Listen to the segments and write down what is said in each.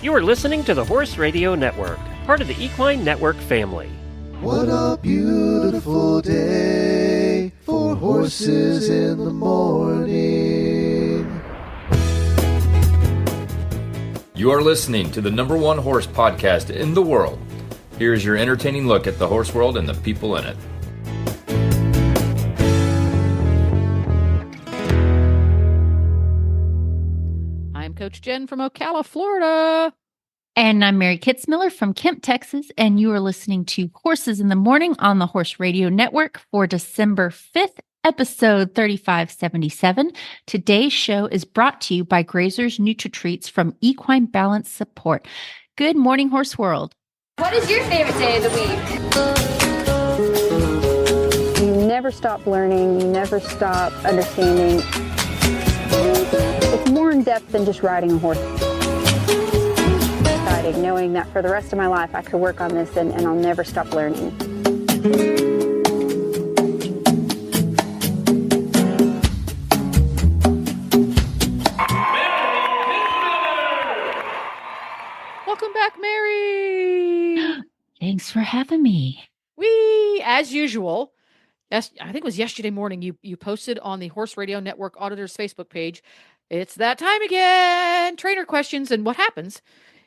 You are listening to the Horse Radio Network, part of the Equine Network family. What a beautiful day for horses in the morning. You are listening to the #1 horse podcast in the world. Here's your entertaining look at the horse world and the people in it. I'm Coach Jen from Ocala, Florida. And I'm Mary Kitzmiller from Kemp, Texas, and you are listening to Horses in the Morning on the Horse Radio Network for December 5th, episode 3577. Today's show is brought to you by Grazer's Nutri-Treats from Equine Balance Support. Good morning, Horse World. What is your favorite day of the week? You never stop learning. You never stop understanding. It's more in depth than just riding a horse. Knowing that for the rest of my life I could work on this and I'll never stop learning. Welcome back, Mary. Thanks for having me. As usual, I think it was yesterday morning, you posted on the Horse Radio Network Auditors Facebook page, it's that time again, trainer questions. And what happens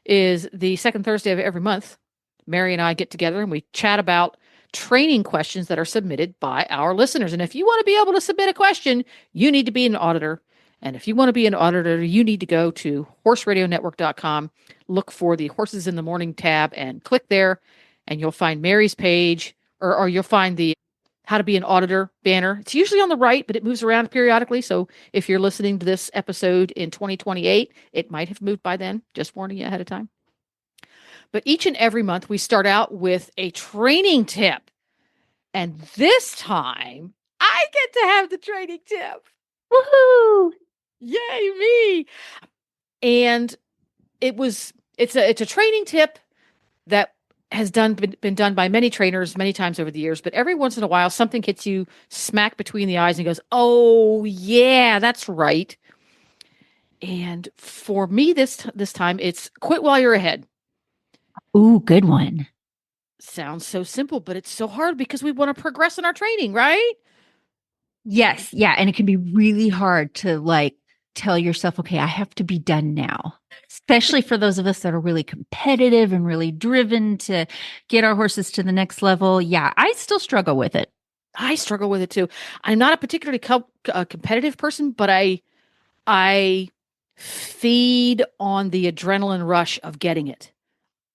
is the second Thursday of every month, Mary and I get together and we chat about training questions that are submitted by our listeners. And if you want to be able to submit a question, you need to be an auditor. And if you want to be an auditor, you need to go to horseradionetwork.com, look for the Horses in the Morning tab and click there, and you'll find Mary's page, or you'll find the How to Be an Auditor banner. It's usually on the right, but it moves around periodically. So if you're listening to this episode in 2028, it might have moved by then. Just warning you ahead of time. But each and every month, we start out with a training tip. And this time, I get to have the training tip. Woohoo! Yay, me! And it's a training tip that has been done by many trainers many times over the years, but every once in a while something hits you smack between the eyes and goes, oh yeah, that's right. And for me this time, it's quit while you're ahead. Ooh, good one. Sounds so simple, but it's so hard because we want to progress in our training, right? Yes. Yeah. And it can be really hard to tell yourself, okay, I have to be done now. Especially for those of us that are really competitive and really driven to get our horses to the next level. Yeah, I still struggle with it. I struggle with it too. I'm not a particularly competitive person, but I feed on the adrenaline rush of getting it.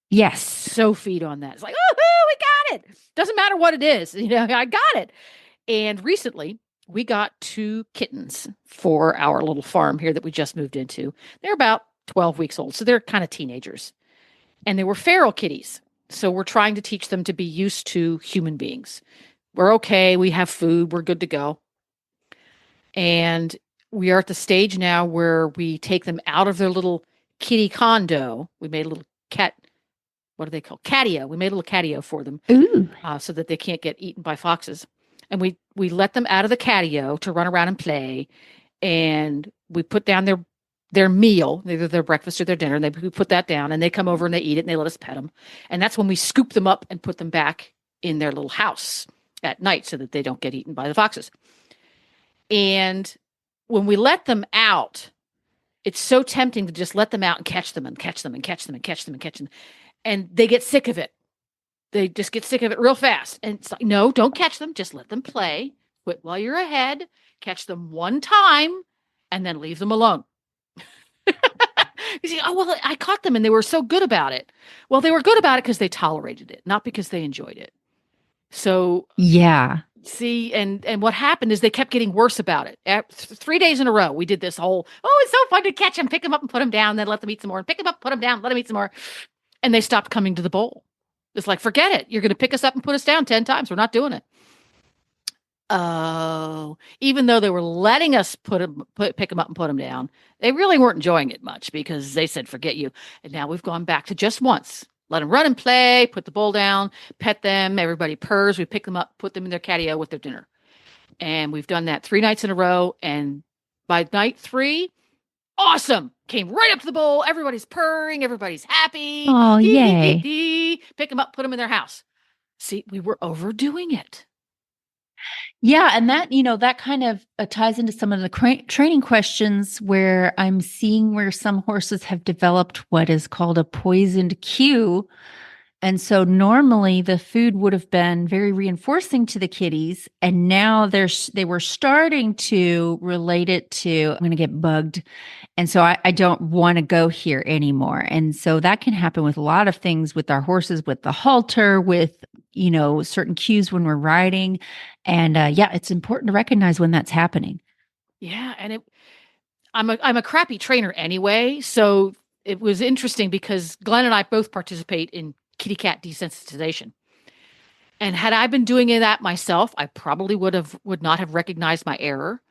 Yes. So feed on that. It's like, oh, we got it. Doesn't matter what it is. I got it. And recently we got 2 kittens for our little farm here that we just moved into. They're about 12 weeks old. So they're kind of teenagers. And they were feral kitties. So we're trying to teach them to be used to human beings. We're okay. We have food. We're good to go. And we are at the stage now where we take them out of their little kitty condo. We made a little what do they call? Catio. We made a little catio for them. Ooh. So that they can't get eaten by foxes. And we let them out of the catio to run around and play. And we put down their meal, either their breakfast or their dinner, and we put that down, and they come over and they eat it, and they let us pet them. And that's when we scoop them up and put them back in their little house at night so that they don't get eaten by the foxes. And when we let them out, it's so tempting to just let them out and catch them and catch them and catch them and catch them and catch them. And they get sick of it. They just get sick of it real fast. And it's like, no, don't catch them. Just let them play. Quit while you're ahead. Catch them one time and then leave them alone. You see, oh, well, I caught them and they were so good about it. Well, they were good about it because they tolerated it, not because they enjoyed it. So, yeah. See, and what happened is they kept getting worse about it. 3 days in a row, we did this whole, it's so fun to catch them, pick them up and put them down, then let them eat some more, and pick them up, put them down, let them eat some more. And they stopped coming to the bowl. It's like, forget it. You're going to pick us up and put us down 10 times. We're not doing it. Oh, even though they were letting us pick them up and put them down, they really weren't enjoying it much because they said, forget you. And now we've gone back to just once. Let them run and play, put the bowl down, pet them. Everybody purrs. We pick them up, put them in their catio with their dinner. And we've done that 3 nights in a row. And by night 3, awesome. Came right up to the bowl. Everybody's purring. Everybody's happy. Oh, yay. Pick them up, put them in their house. See, we were overdoing it. Yeah. And that, that kind of ties into some of the training questions where I'm seeing where some horses have developed what is called a poisoned cue. And so normally the food would have been very reinforcing to the kitties. And now they were starting to relate it to, I'm going to get bugged. And so I don't want to go here anymore. And so that can happen with a lot of things with our horses, with the halter, with, certain cues when we're riding. And it's important to recognize when that's happening. Yeah. And I'm a crappy trainer anyway. So it was interesting because Glenn and I both participate in kitty cat desensitization. And had I been doing that myself, I probably would not have recognized my error.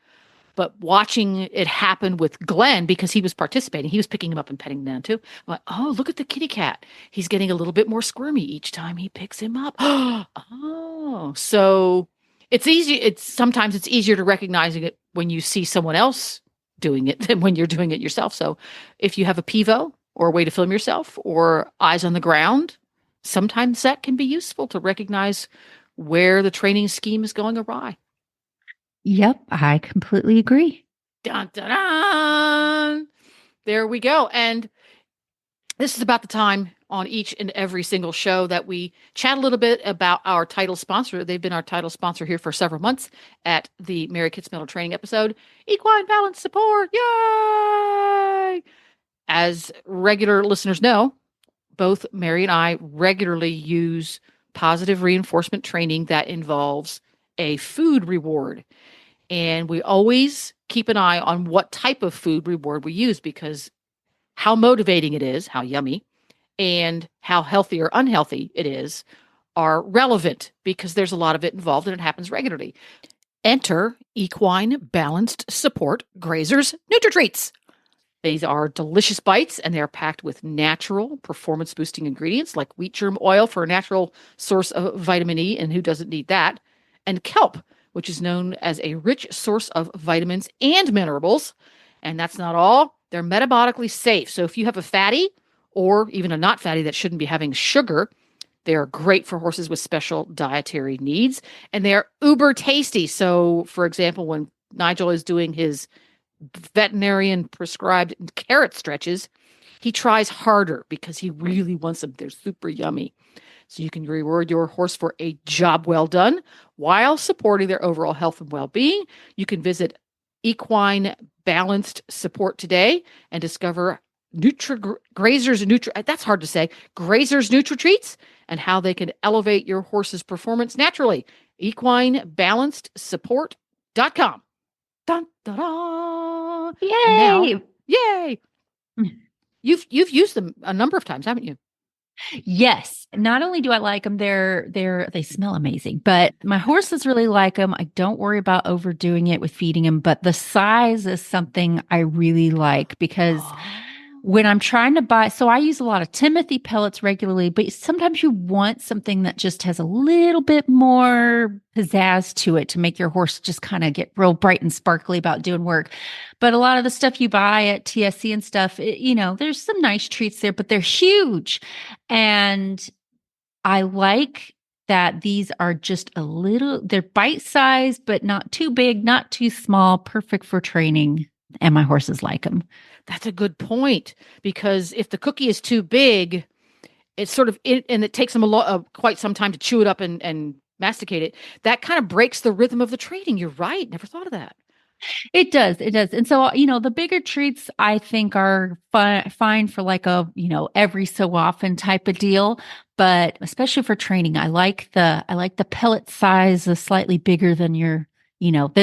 But watching it happen with Glenn, because he was participating, he was picking him up and petting him down too. I'm like, oh, look at the kitty cat. He's getting a little bit more squirmy each time he picks him up. Oh, so it's easy. Sometimes it's easier to recognize it when you see someone else doing it than when you're doing it yourself. So if you have a pivo or a way to film yourself or eyes on the ground, sometimes that can be useful to recognize where the training scheme is going awry. Yep, I completely agree. Dun, dun, dun. There we go. And this is about the time on each and every single show that we chat a little bit about our title sponsor. They've been our title sponsor here for several months at the Mary Kitzmiller training episode, Equine Balance Support. Yay! As regular listeners know, both Mary and I regularly use positive reinforcement training that involves a food reward. And we always keep an eye on what type of food reward we use, because how motivating it is, how yummy, and how healthy or unhealthy it is are relevant, because there's a lot of it involved and it happens regularly. Enter Equine Balanced Support Grazers NutriTreats. These are delicious bites, and they are packed with natural performance-boosting ingredients like wheat germ oil for a natural source of vitamin E, and who doesn't need that, and kelp, which is known as a rich source of vitamins and minerals. And that's not all. They're metabolically safe. So if you have a fatty or even a not fatty that shouldn't be having sugar, they are great for horses with special dietary needs. And they are uber tasty. So, for example, when Nigel is doing his veterinarian prescribed carrot stretches, he tries harder because he really wants them. They're super yummy. So you can reward your horse for a job well done while supporting their overall health and well-being. You can visit Equine Balanced Support today and discover Grazers NutriTreats and how they can elevate your horse's performance naturally. EquineBalancedSupport.com. Dun, dun, dun. Yay! Now, yay! You've used them a number of times, haven't you? Yes. Not only do I like them, they smell amazing, but my horses really like them. I don't worry about overdoing it with feeding them, but the size is something I really like, because when I'm trying to buy, so I use a lot of Timothy pellets regularly, but sometimes you want something that just has a little bit more pizzazz to it to make your horse just kind of get real bright and sparkly about doing work. But a lot of the stuff you buy at TSC and stuff, there's some nice treats there, but they're huge. And I like that these are just they're bite-sized, but not too big, not too small, perfect for training. And my horses like them. That's a good point, because if the cookie is too big, it's sort of and it takes them quite some time to chew it up and masticate it. That kind of breaks the rhythm of the training. You're right. Never thought of that. It does. And so, the bigger treats I think are fine for like a, every so often type of deal, but especially for training, I like the pellet size is slightly bigger than they're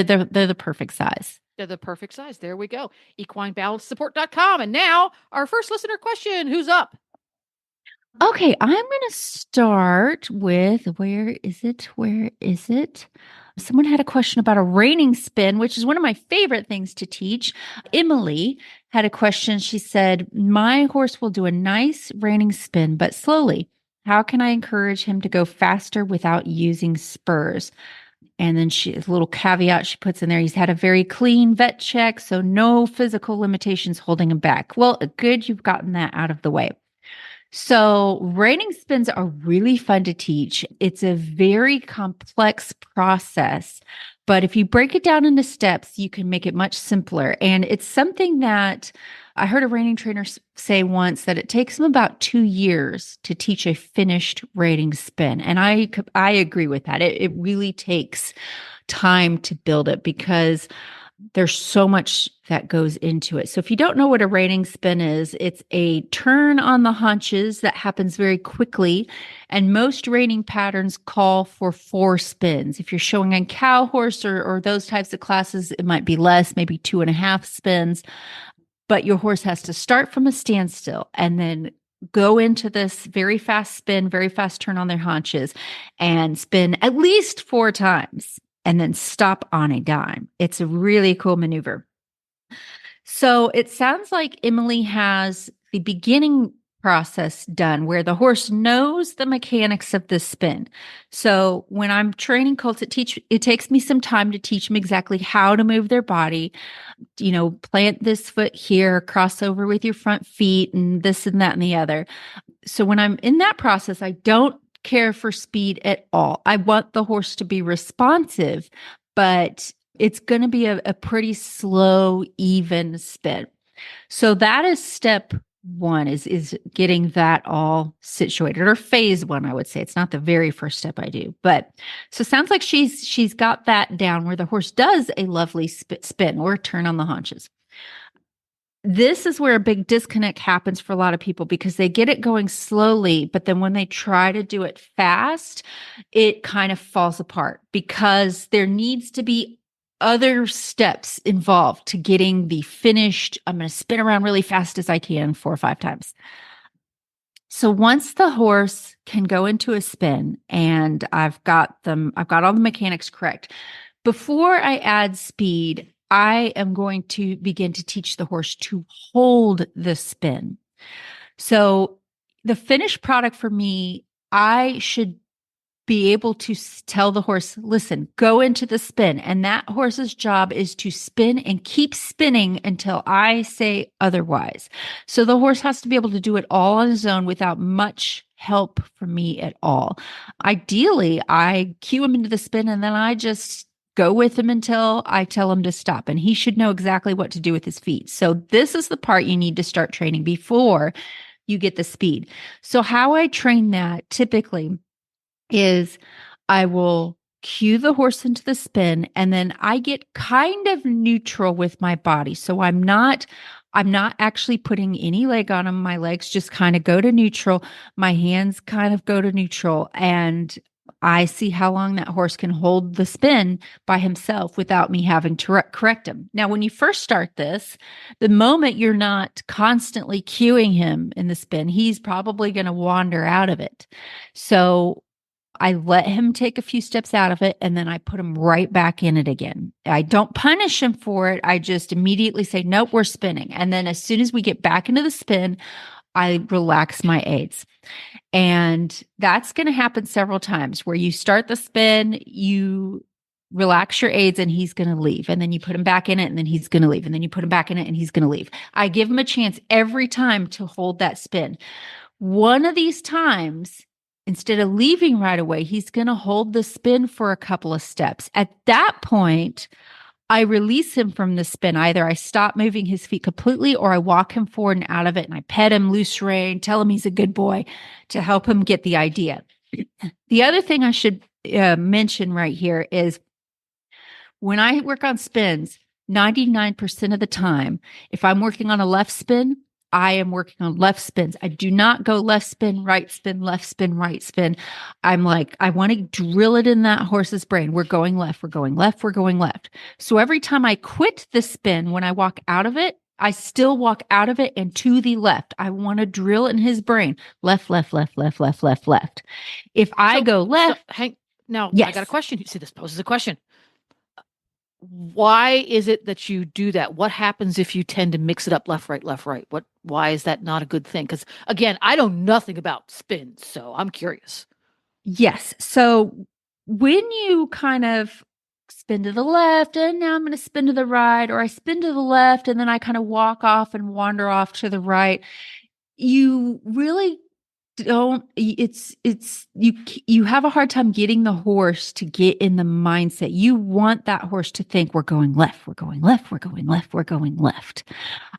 the perfect size. They're the perfect size. There we go. EquineBalanceSupport.com. And now our first listener question. Who's up? Okay, I'm going to start with, where is it? Someone had a question about a reining spin, which is one of my favorite things to teach. Emily had a question. She said, my horse will do a nice reining spin, but slowly. How can I encourage him to go faster without using spurs? And then a little caveat she puts in there, he's had a very clean vet check, so no physical limitations holding him back. Well, good, you've gotten that out of the way. So reining spins are really fun to teach. It's a very complex process, but if you break it down into steps, you can make it much simpler. And it's something that I heard a reining trainer say once, that it takes them about 2 years to teach a finished reining spin. And I agree with that. It really takes time to build it because there's so much that goes into it. So if you don't know what a reining spin is, it's a turn on the haunches that happens very quickly. And most reining patterns call for 4 spins. If you're showing a cow horse or those types of classes, it might be less, maybe 2.5 spins. But your horse has to start from a standstill and then go into this very fast spin, very fast turn on their haunches and spin at least 4 times. And then stop on a dime. It's a really cool maneuver. So it sounds like Emily has the beginning process done where the horse knows the mechanics of the spin. So when I'm training colts, it takes me some time to teach them exactly how to move their body. Plant this foot here, cross over with your front feet, and this and that and the other. So when I'm in that process, I don't care for speed at all. I want the horse to be responsive, but it's going to be a pretty slow, even spin. So that is step 1 is getting that all situated, or phase 1, I would say. It's not the very first step I do, but so it sounds like she's got that down where the horse does a lovely spin or turn on the haunches. This is where a big disconnect happens for a lot of people because they get it going slowly, but then when they try to do it fast, it kind of falls apart because there needs to be other steps involved to getting the finished, I'm going to spin around really fast as I can 4 or 5 times. So once the horse can go into a spin and I've got all the mechanics correct, before I add speed, I am going to begin to teach the horse to hold the spin. So the finished product for me, I should be able to tell the horse, listen, go into the spin. And that horse's job is to spin and keep spinning until I say otherwise. So the horse has to be able to do it all on his own without much help from me at all. Ideally, I cue him into the spin and then I just go with him until I tell him to stop. And he should know exactly what to do with his feet. So this is the part you need to start training before you get the speed. So how I train that typically is I will cue the horse into the spin and then I get kind of neutral with my body. So I'm not actually putting any leg on him. My legs just kind of go to neutral. My hands kind of go to neutral. And I see how long that horse can hold the spin by himself without me having to correct him. Now, when you first start this, the moment you're not constantly cueing him in the spin, he's probably going to wander out of it. So I let him take a few steps out of it and then I put him right back in it again. I don't punish him for it. I just immediately say, nope, we're spinning. And then as soon as we get back into the spin, I relax my aids. And that's going to happen several times where you start the spin, you relax your aids and he's going to leave. And then you put him back in it and then he's going to leave. And then you put him back in it and he's going to leave. I give him a chance every time to hold that spin. One of these times, instead of leaving right away, he's going to hold the spin for a couple of steps. At that point, I release him from the spin. Either I stop moving his feet completely or I walk him forward and out of it and I pet him, loose rein, tell him he's a good boy to help him get the idea. The other thing I should mention right here is when I work on spins, 99% of the time, if I'm working on a left spin, I am working on left spins. I do not go left spin, right spin, left spin, right spin. I'm like, I want to drill it in that horse's brain. We're going left, we're going left, we're going left. So every time I quit the spin, when I walk out of it, I still walk out of it and to the left. I want to drill in his brain. Left, left, left, left, left, left, left. If I go left. Now, yes. I got a question. See, this poses a question. Why is it that you do that? What happens if you tend to mix it up left, right, left, right? Why is that not a good thing? Because again, I know nothing about spins, so I'm curious. Yes. So when you kind of spin to the left and now I'm going to spin to the right, or I spin to the left and then I kind of walk off and wander off to the right. You really don't, you have a hard time getting the horse to get in the mindset. You want that horse to think we're going left, we're going left, we're going left, we're going left.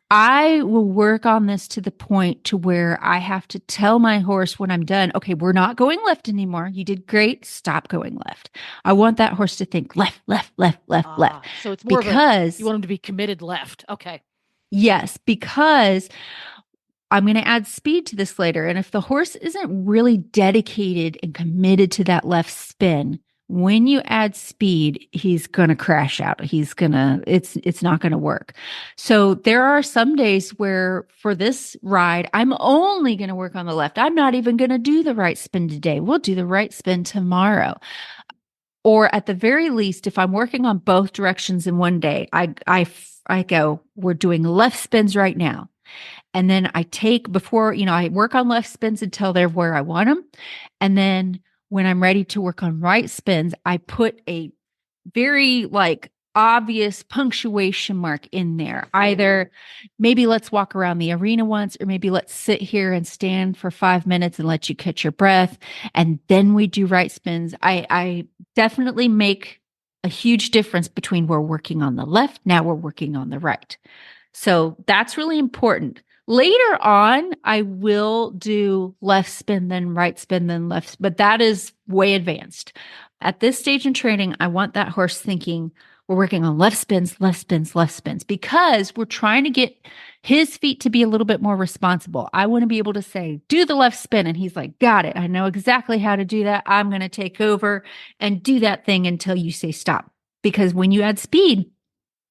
I will work on this to the point to where I have to tell my horse when I'm done, okay, we're not going left anymore. You did great. Stop going left. I want that horse to think left, left, left, left, left. So it's more because you want him to be committed left. Okay. Yes, because I'm going to add speed to this later. And if the horse isn't really dedicated and committed to that left spin, when you add speed, he's going to crash out. It's not going to work. So there are some days where for this ride, I'm only going to work on the left. I'm not even going to do the right spin today. We'll do the right spin tomorrow. Or at the very least, if I'm working on both directions in one day, I go, we're doing left spins right now. And then I I work on left spins until they're where I want them. And then when I'm ready to work on right spins, I put a very obvious punctuation mark in there. Either maybe let's walk around the arena once, or maybe let's sit here and stand for 5 minutes and let you catch your breath. And then we do right spins. I definitely make a huge difference between we're working on the left, now we're working on the right. So that's really important. Later on, I will do left spin, then right spin, then left, but that is way advanced. At this stage in training, I want that horse thinking we're working on left spins, left spins, left spins, because we're trying to get his feet to be a little bit more responsible. I want to be able to say, do the left spin. And he's like, got it. I know exactly how to do that. I'm going to take over and do that thing until you say stop. Because when you add speed,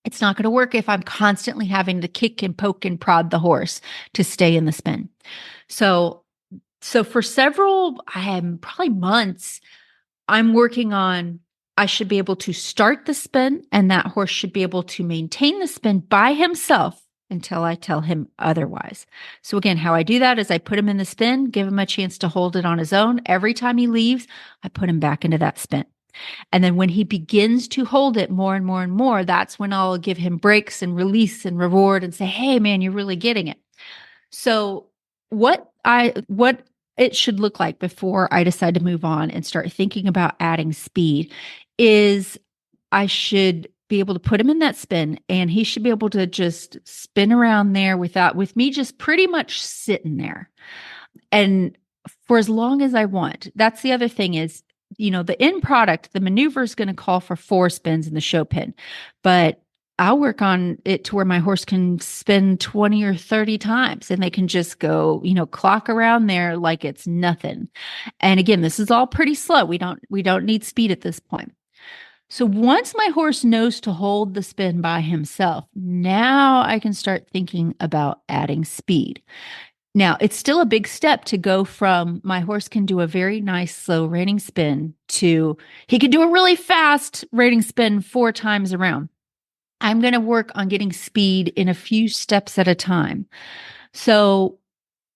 it's not going to work if I'm constantly having to kick and poke and prod the horse to stay in the spin. So for several, probably months, I'm working on, I should be able to start the spin, and that horse should be able to maintain the spin by himself until I tell him otherwise. So again, how I do that is I put him in the spin, give him a chance to hold it on his own. Every time he leaves, I put him back into that spin. And then when he begins to hold it more and more and more, that's when I'll give him breaks and release and reward and say, hey, man, you're really getting it. So what it should look like before I decide to move on and start thinking about adding speed is I should be able to put him in that spin, and he should be able to just spin around there with me just pretty much sitting there. And for as long as I want. That's the other thing is, the end product, the maneuver is going to call for 4 spins in the show pen, but I'll work on it to where my horse can spin 20 or 30 times and they can just go, clock around there like it's nothing. And again, this is all pretty slow. We don't need speed at this point. So once my horse knows to hold the spin by himself, now I can start thinking about adding speed. Now, it's still a big step to go from my horse can do a very nice slow reining spin to he can do a really fast reining spin 4 times around. I'm going to work on getting speed in a few steps at a time. So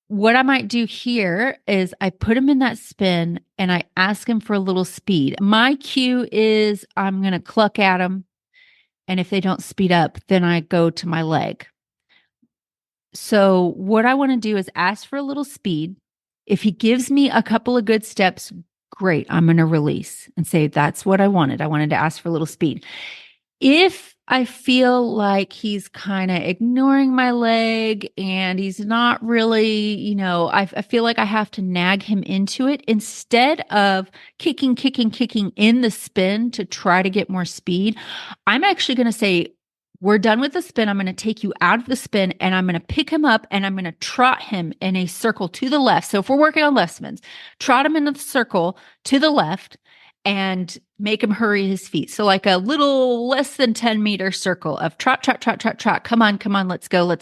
what I might do here is I put him in that spin and I ask him for a little speed. My cue is I'm going to cluck at him. And if they don't speed up, then I go to my leg. So what I want to do is ask for a little speed. If he gives me a couple of good steps, great. I'm going to release and say, that's what I wanted. I wanted to ask for a little speed. If I feel like he's kind of ignoring my leg and he's not really, I feel like I have to nag him into it instead of kicking in the spin to try to get more speed. I'm actually going to say, we're done with the spin. I'm going to take you out of the spin and I'm going to pick him up and I'm going to trot him in a circle to the left. So if we're working on left spins, trot him in the circle to the left and make him hurry his feet. So like a little less than 10 meter circle of trot, trot, trot, trot, trot. Come on. Let's go.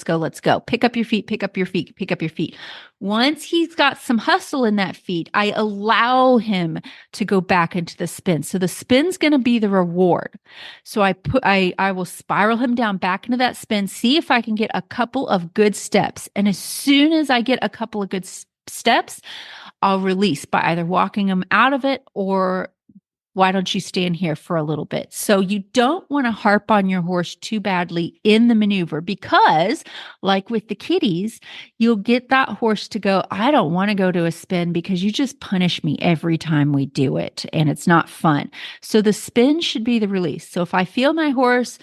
Pick up your feet. Once he's got some hustle in that feet, I allow him to go back into the spin. So the spin's going to be the reward. So I will spiral him down back into that spin, see if I can get a couple of good steps. And as soon as I get a couple of good steps, I'll release by either walking him out of it or Why don't you stand here for a little bit? So you don't want to harp on your horse too badly in the maneuver because, like with the kitties, you'll get that horse to go, I don't want to go to a spin because you just punish me every time we do it and it's not fun. So the spin should be the release. So if I feel my horse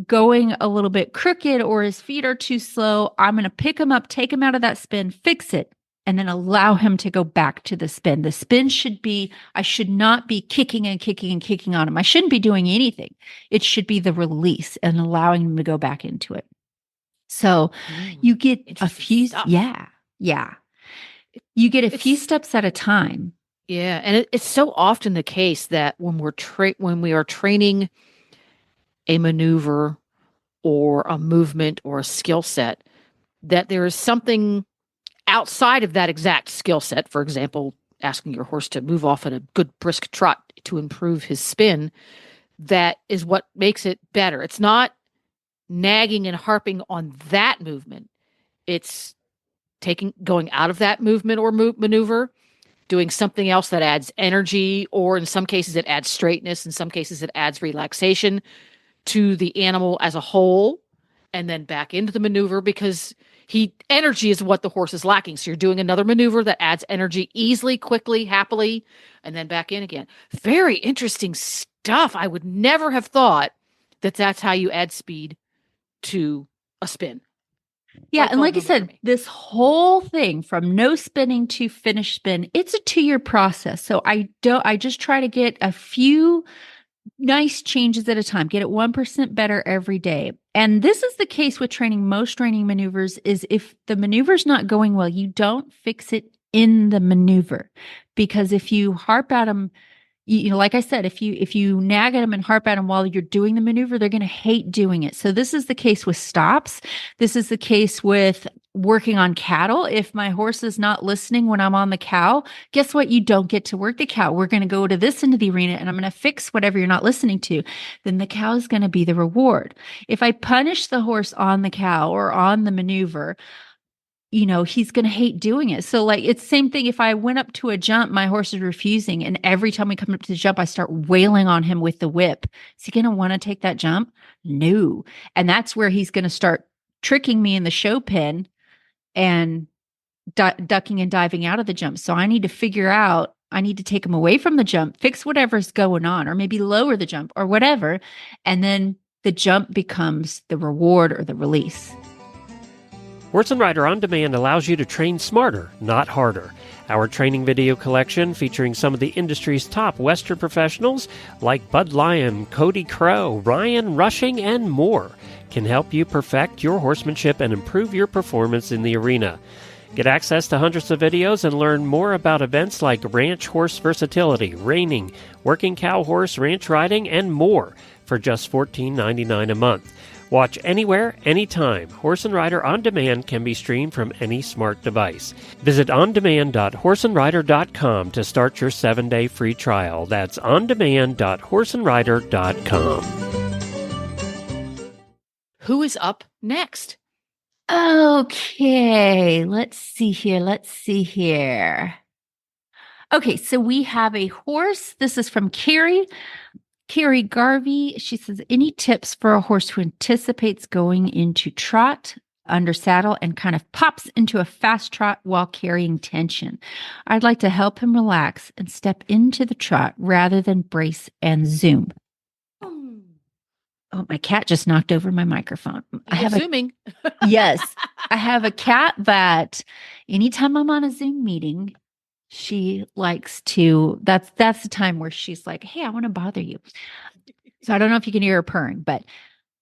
going a little bit crooked or his feet are too slow, I'm going to pick him up, take him out of that spin, fix it, and then allow him to go back to the spin. The spin should be, I should not be kicking and kicking and kicking on him. I shouldn't be doing anything. It should be the release and allowing him to go back into it. So you get a few, stuff. yeah. You get a few steps at a time. Yeah, and it's so often the case that when we are training a maneuver or a movement or a skill set, that there is something outside of that exact skill set. For example, asking your horse to move off at a good brisk trot to improve his spin, that is what makes it better. It's not nagging and harping on that movement. It's going out of that movement or maneuver, doing something else that adds energy, or in some cases it adds straightness, in some cases it adds relaxation to the animal as a whole, and then back into the maneuver, because energy is what the horse is lacking. So you're doing another maneuver that adds energy easily, quickly, happily, and then back in again. Very interesting stuff. I would never have thought that that's how you add speed to a spin. Yeah. And like I said, this whole thing from no spinning to finish spin, it's a 2-year process. So I just try to get a few nice changes at a time, get it 1% better every day. And this is the case with most training maneuvers, is if the maneuver's not going well, you don't fix it in the maneuver. Because if you harp at them, like I said, if you nag at them and harp at them while you're doing the maneuver, they're going to hate doing it. So this is the case with stops. This is the case with working on cattle. If my horse is not listening when I'm on the cow, guess what? You don't get to work the cow. We're going to go to this end of the arena and I'm going to fix whatever you're not listening to. Then the cow is going to be the reward. If I punish the horse on the cow or on the maneuver, he's going to hate doing it. So it's the same thing. If I went up to a jump, my horse is refusing. And every time we come up to the jump, I start wailing on him with the whip. Is he going to want to take that jump? No. And that's where he's going to start tricking me in the show pen and ducking and diving out of the jump. So I need to take him away from the jump, fix whatever's going on, or maybe lower the jump or whatever. And then the jump becomes the reward or the release. Horse and Rider On Demand allows you to train smarter, not harder. Our training video collection, featuring some of the industry's top Western professionals like Bud Lyon, Cody Crow, Ryan Rushing, and more, can help you perfect your horsemanship and improve your performance in the arena. Get access to hundreds of videos and learn more about events like ranch horse versatility, reining, working cow horse ranch riding, and more for just $14.99 a month. Watch anywhere, anytime. Horse and Rider On Demand can be streamed from any smart device. Visit ondemand.horseandrider.com to start your 7-day free trial. That's ondemand.horseandrider.com. Who is up next? Okay, let's see here. Okay, so we have a horse. This is from Carrie Garvey. She says, any tips for a horse who anticipates going into trot under saddle and kind of pops into a fast trot while carrying tension? I'd like to help him relax and step into the trot rather than brace and zoom. Oh, my cat just knocked over my microphone. Zooming. Yes. I have a cat that anytime I'm on a Zoom meeting, she likes to, that's the time where she's like, hey, I want to bother you. So I don't know if you can hear her purring, but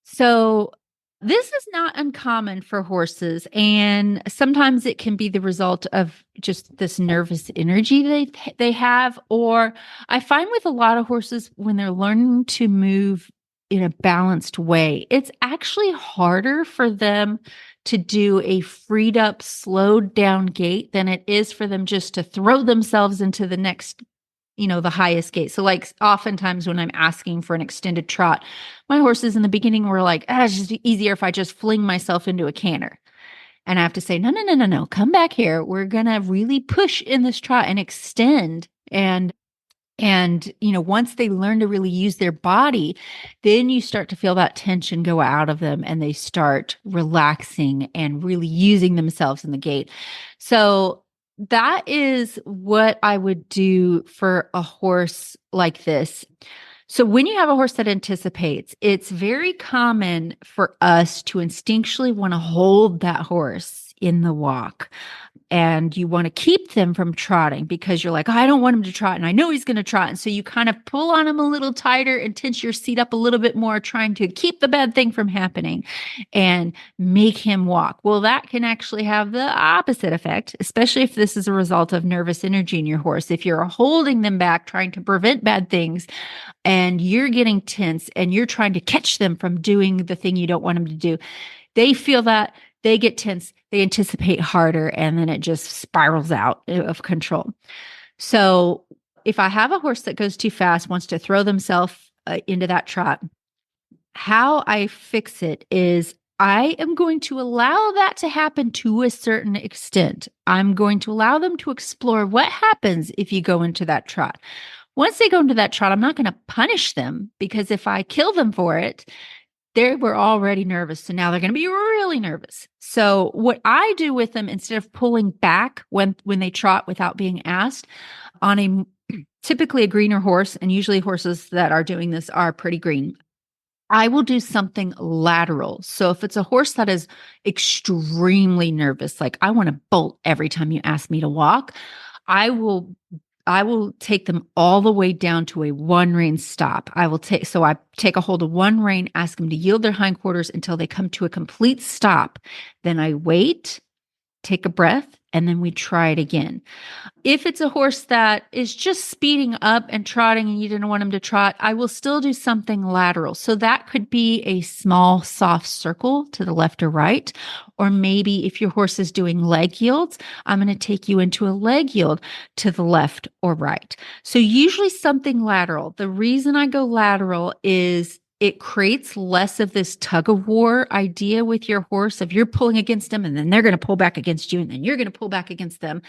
so this is not uncommon for horses. And sometimes it can be the result of just this nervous energy they have. Or I find with a lot of horses, when they're learning to move in a balanced way, it's actually harder for them to do a freed up, slowed down gait than it is for them just to throw themselves into the next, the highest gait. So oftentimes when I'm asking for an extended trot, my horses in the beginning were like, it's just easier if I just fling myself into a canter. And I have to say, no, come back here. We're going to really push in this trot and extend. And And, once they learn to really use their body, then you start to feel that tension go out of them and they start relaxing and really using themselves in the gait. So that is what I would do for a horse like this. So when you have a horse that anticipates, it's very common for us to instinctually want to hold that horse in the walk. And you want to keep them from trotting because you're like, oh, I don't want him to trot. And I know he's going to trot. And so you kind of pull on him a little tighter and tense your seat up a little bit more, trying to keep the bad thing from happening and make him walk. Well, that can actually have the opposite effect, especially if this is a result of nervous energy in your horse. If you're holding them back, trying to prevent bad things, and you're getting tense and you're trying to catch them from doing the thing you don't want them to do, they feel that. They get tense, they anticipate harder, and then it just spirals out of control. So if I have a horse that goes too fast, wants to throw themselves into that trot, how I fix it is I am going to allow that to happen to a certain extent. I'm going to allow them to explore what happens if you go into that trot. Once they go into that trot, I'm not going to punish them, because if I kill them for it, they were already nervous. So now they're going to be really nervous. So what I do with them, instead of pulling back when they trot without being asked, on typically a greener horse, and usually horses that are doing this are pretty green, I will do something lateral. So if it's a horse that is extremely nervous, like I want to bolt every time you ask me to walk, I will take them all the way down to a one rein stop. I take a hold of one rein, ask them to yield their hindquarters until they come to a complete stop. Then I wait, take a breath, and then we try it again. If it's a horse that is just speeding up and trotting and you didn't want him to trot, I will still do something lateral. So that could be a small, soft circle to the left or right. Or maybe if your horse is doing leg yields, I'm going to take you into a leg yield to the left or right. So usually something lateral. The reason I go lateral is it creates less of this tug of war idea with your horse of you're pulling against them and then they're going to pull back against you and then you're going to pull back against them.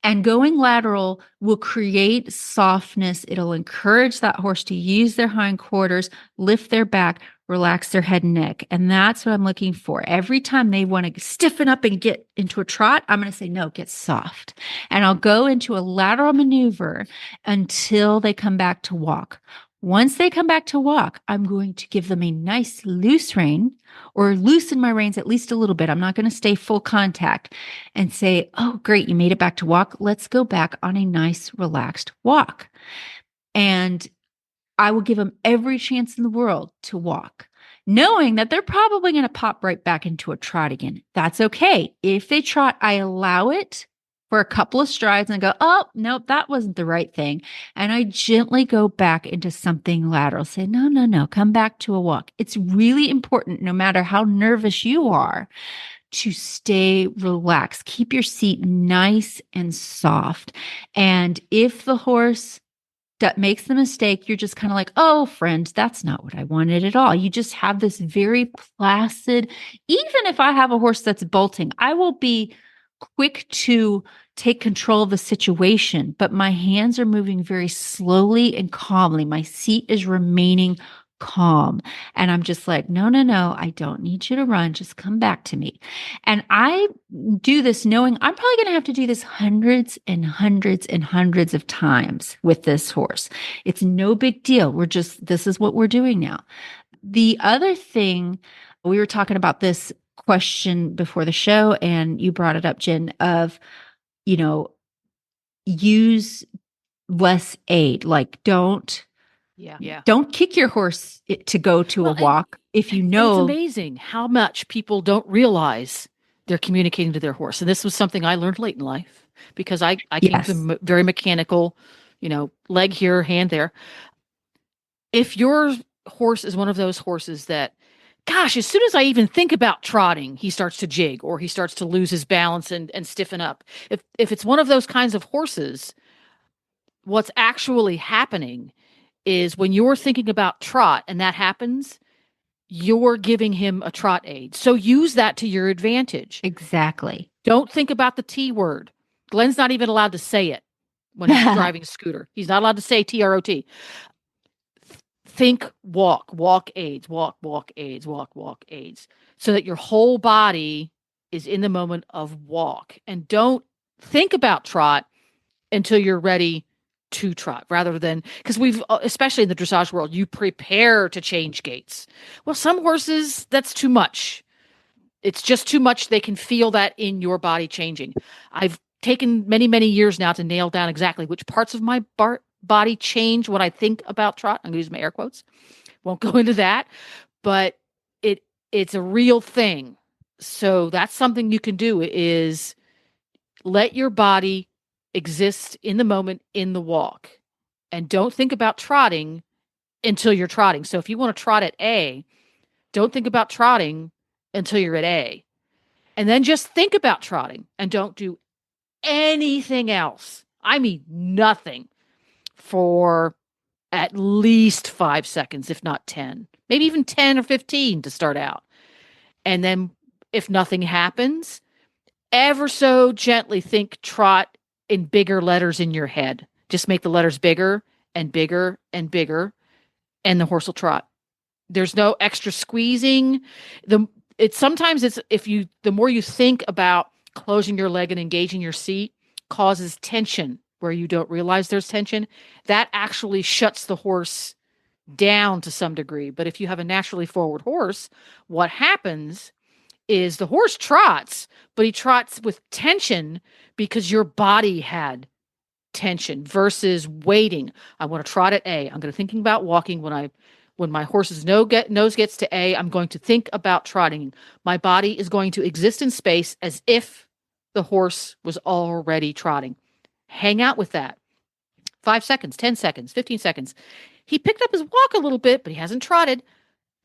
And going lateral will create softness. It'll encourage that horse to use their hindquarters, lift their back, relax their head and neck. And that's what I'm looking for. Every time they want to stiffen up and get into a trot, I'm going to say, no, get soft. And I'll go into a lateral maneuver until they come back to walk. Once they come back to walk, I'm going to give them a nice loose rein, or loosen my reins at least a little bit. I'm not going to stay full contact, and say, oh, great, you made it back to walk. Let's go back on a nice, relaxed walk. And I will give them every chance in the world to walk, knowing that they're probably going to pop right back into a trot again. That's okay. If they trot, I allow it for a couple of strides and go, oh, nope, that wasn't the right thing. And I gently go back into something lateral. Say, no, come back to a walk. It's really important, no matter how nervous you are, to stay relaxed. Keep your seat nice and soft. And if the horse that makes the mistake, you're just kind of like, oh, friend, that's not what I wanted at all. You just have this very placid, even if I have a horse that's bolting, I will be quick to take control of the situation, but my hands are moving very slowly and calmly. My seat is remaining calm. And I'm just like, no, I don't need you to run. Just come back to me. And I do this knowing I'm probably going to have to do this hundreds and hundreds and hundreds of times with this horse. It's no big deal. This is what we're doing now. The other thing, we were talking about this question before the show, and you brought it up, Jen, of, use less aid. Like don't kick your horse to go to a walk if you know. It's amazing how much people don't realize they're communicating to their horse. And this was something I learned late in life, because I came from very mechanical, leg here, hand there. If your horse is one of those horses that, gosh, as soon as I even think about trotting, he starts to jig or he starts to lose his balance and stiffen up. If it's one of those kinds of horses, what's actually happening is when you're thinking about trot and that happens, you're giving him a trot aid. So use that to your advantage. Exactly. Don't think about the T word. Glenn's not even allowed to say it. when he's driving a scooter. He's not allowed to say TROT. Think walk aids, walk aids, walk aids, so that your whole body is in the moment of walk. And don't think about trot until you're ready to trot, rather than, because we've, especially in the dressage world, you prepare to change gaits. Well, some horses, that's too much. It's just too much. They can feel that in your body changing. I've taken many, many years now to nail down exactly which parts of my body change when I think about trot. I'm going to use my air quotes. Won't go into that, but it's a real thing. So that's something you can do, is let your body exist in the moment in the walk, and don't think about trotting until you're trotting. So if you want to trot at A, don't think about trotting until you're at A. And then just think about trotting and don't do anything else. I mean, nothing for at least 5 seconds, if not 10, maybe even 10 or 15 to start out. And then if nothing happens, ever so gently think trot in bigger letters in your head. Just make the letters bigger and bigger and bigger, and the horse will trot. There's no extra squeezing. Sometimes the more you think about closing your leg and engaging your seat causes tension where you don't realize there's tension. That actually shuts the horse down to some degree. But if you have a naturally forward horse, what happens is the horse trots, but he trots with tension because your body had tension, versus waiting. I want to trot at A. I'm going to thinking about walking. When my horse's nose gets to A, I'm going to think about trotting. My body is going to exist in space as if the horse was already trotting. Hang out with that. 5 seconds, 10 seconds, 15 seconds. He picked up his walk a little bit, but he hasn't trotted.